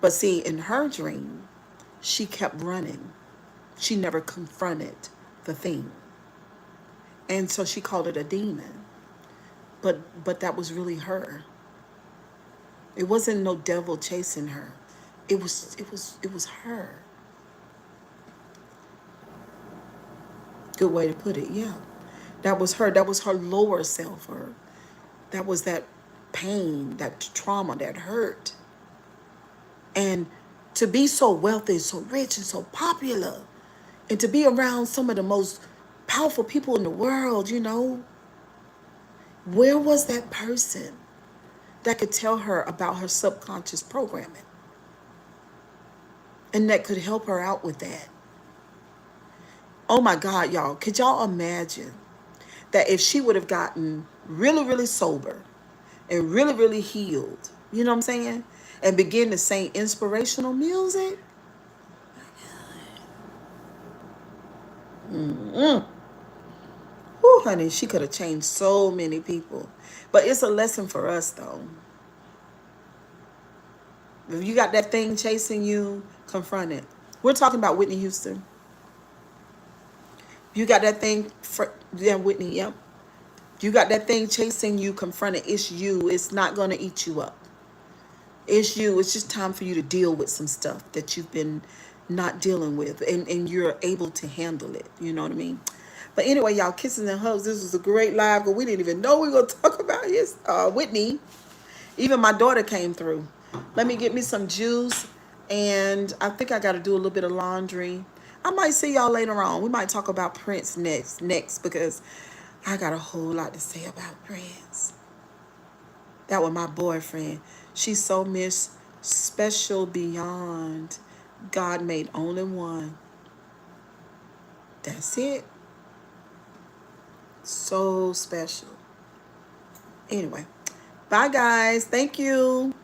Speaker 1: But see, in her dream, she kept running. She never confronted the thing. And so she called it a demon. But that was really her. It wasn't no devil chasing her. It was her. Good way to put it, yeah. That was her. That was her lower self, That was that pain, that trauma, that hurt. And to be so wealthy, so rich, and so popular, and to be around some of the most powerful people in the world, you know, where was that person that could tell her about her subconscious programming and that could help her out with that? Oh my God, y'all, could y'all imagine that if she would have gotten really, really sober and really, really healed, you know what I'm saying? And begin to sing inspirational music? Whew, honey, she could have changed so many people. But it's a lesson for us, though. If you got that thing chasing you, confront it. We're talking about Whitney Houston. You got that thing, yeah, Whitney, yep. You got that thing chasing you, confront it. It's you. It's not going to eat you up. It's you. It's just time for you to deal with some stuff that you've been not dealing with, and you're able to handle it. You know what I mean? But anyway, y'all, kisses and hugs. This was a great live, but we didn't even know we were going to talk about his Whitney. Even my daughter came through. Let me get me some juice, and I think I got to do a little bit of laundry. I might see y'all later on. We might talk about Prince next because I got a whole lot to say about Prince. That was my boyfriend. She's so special beyond. God made only one. That's it. So special. Anyway, bye guys. Thank you.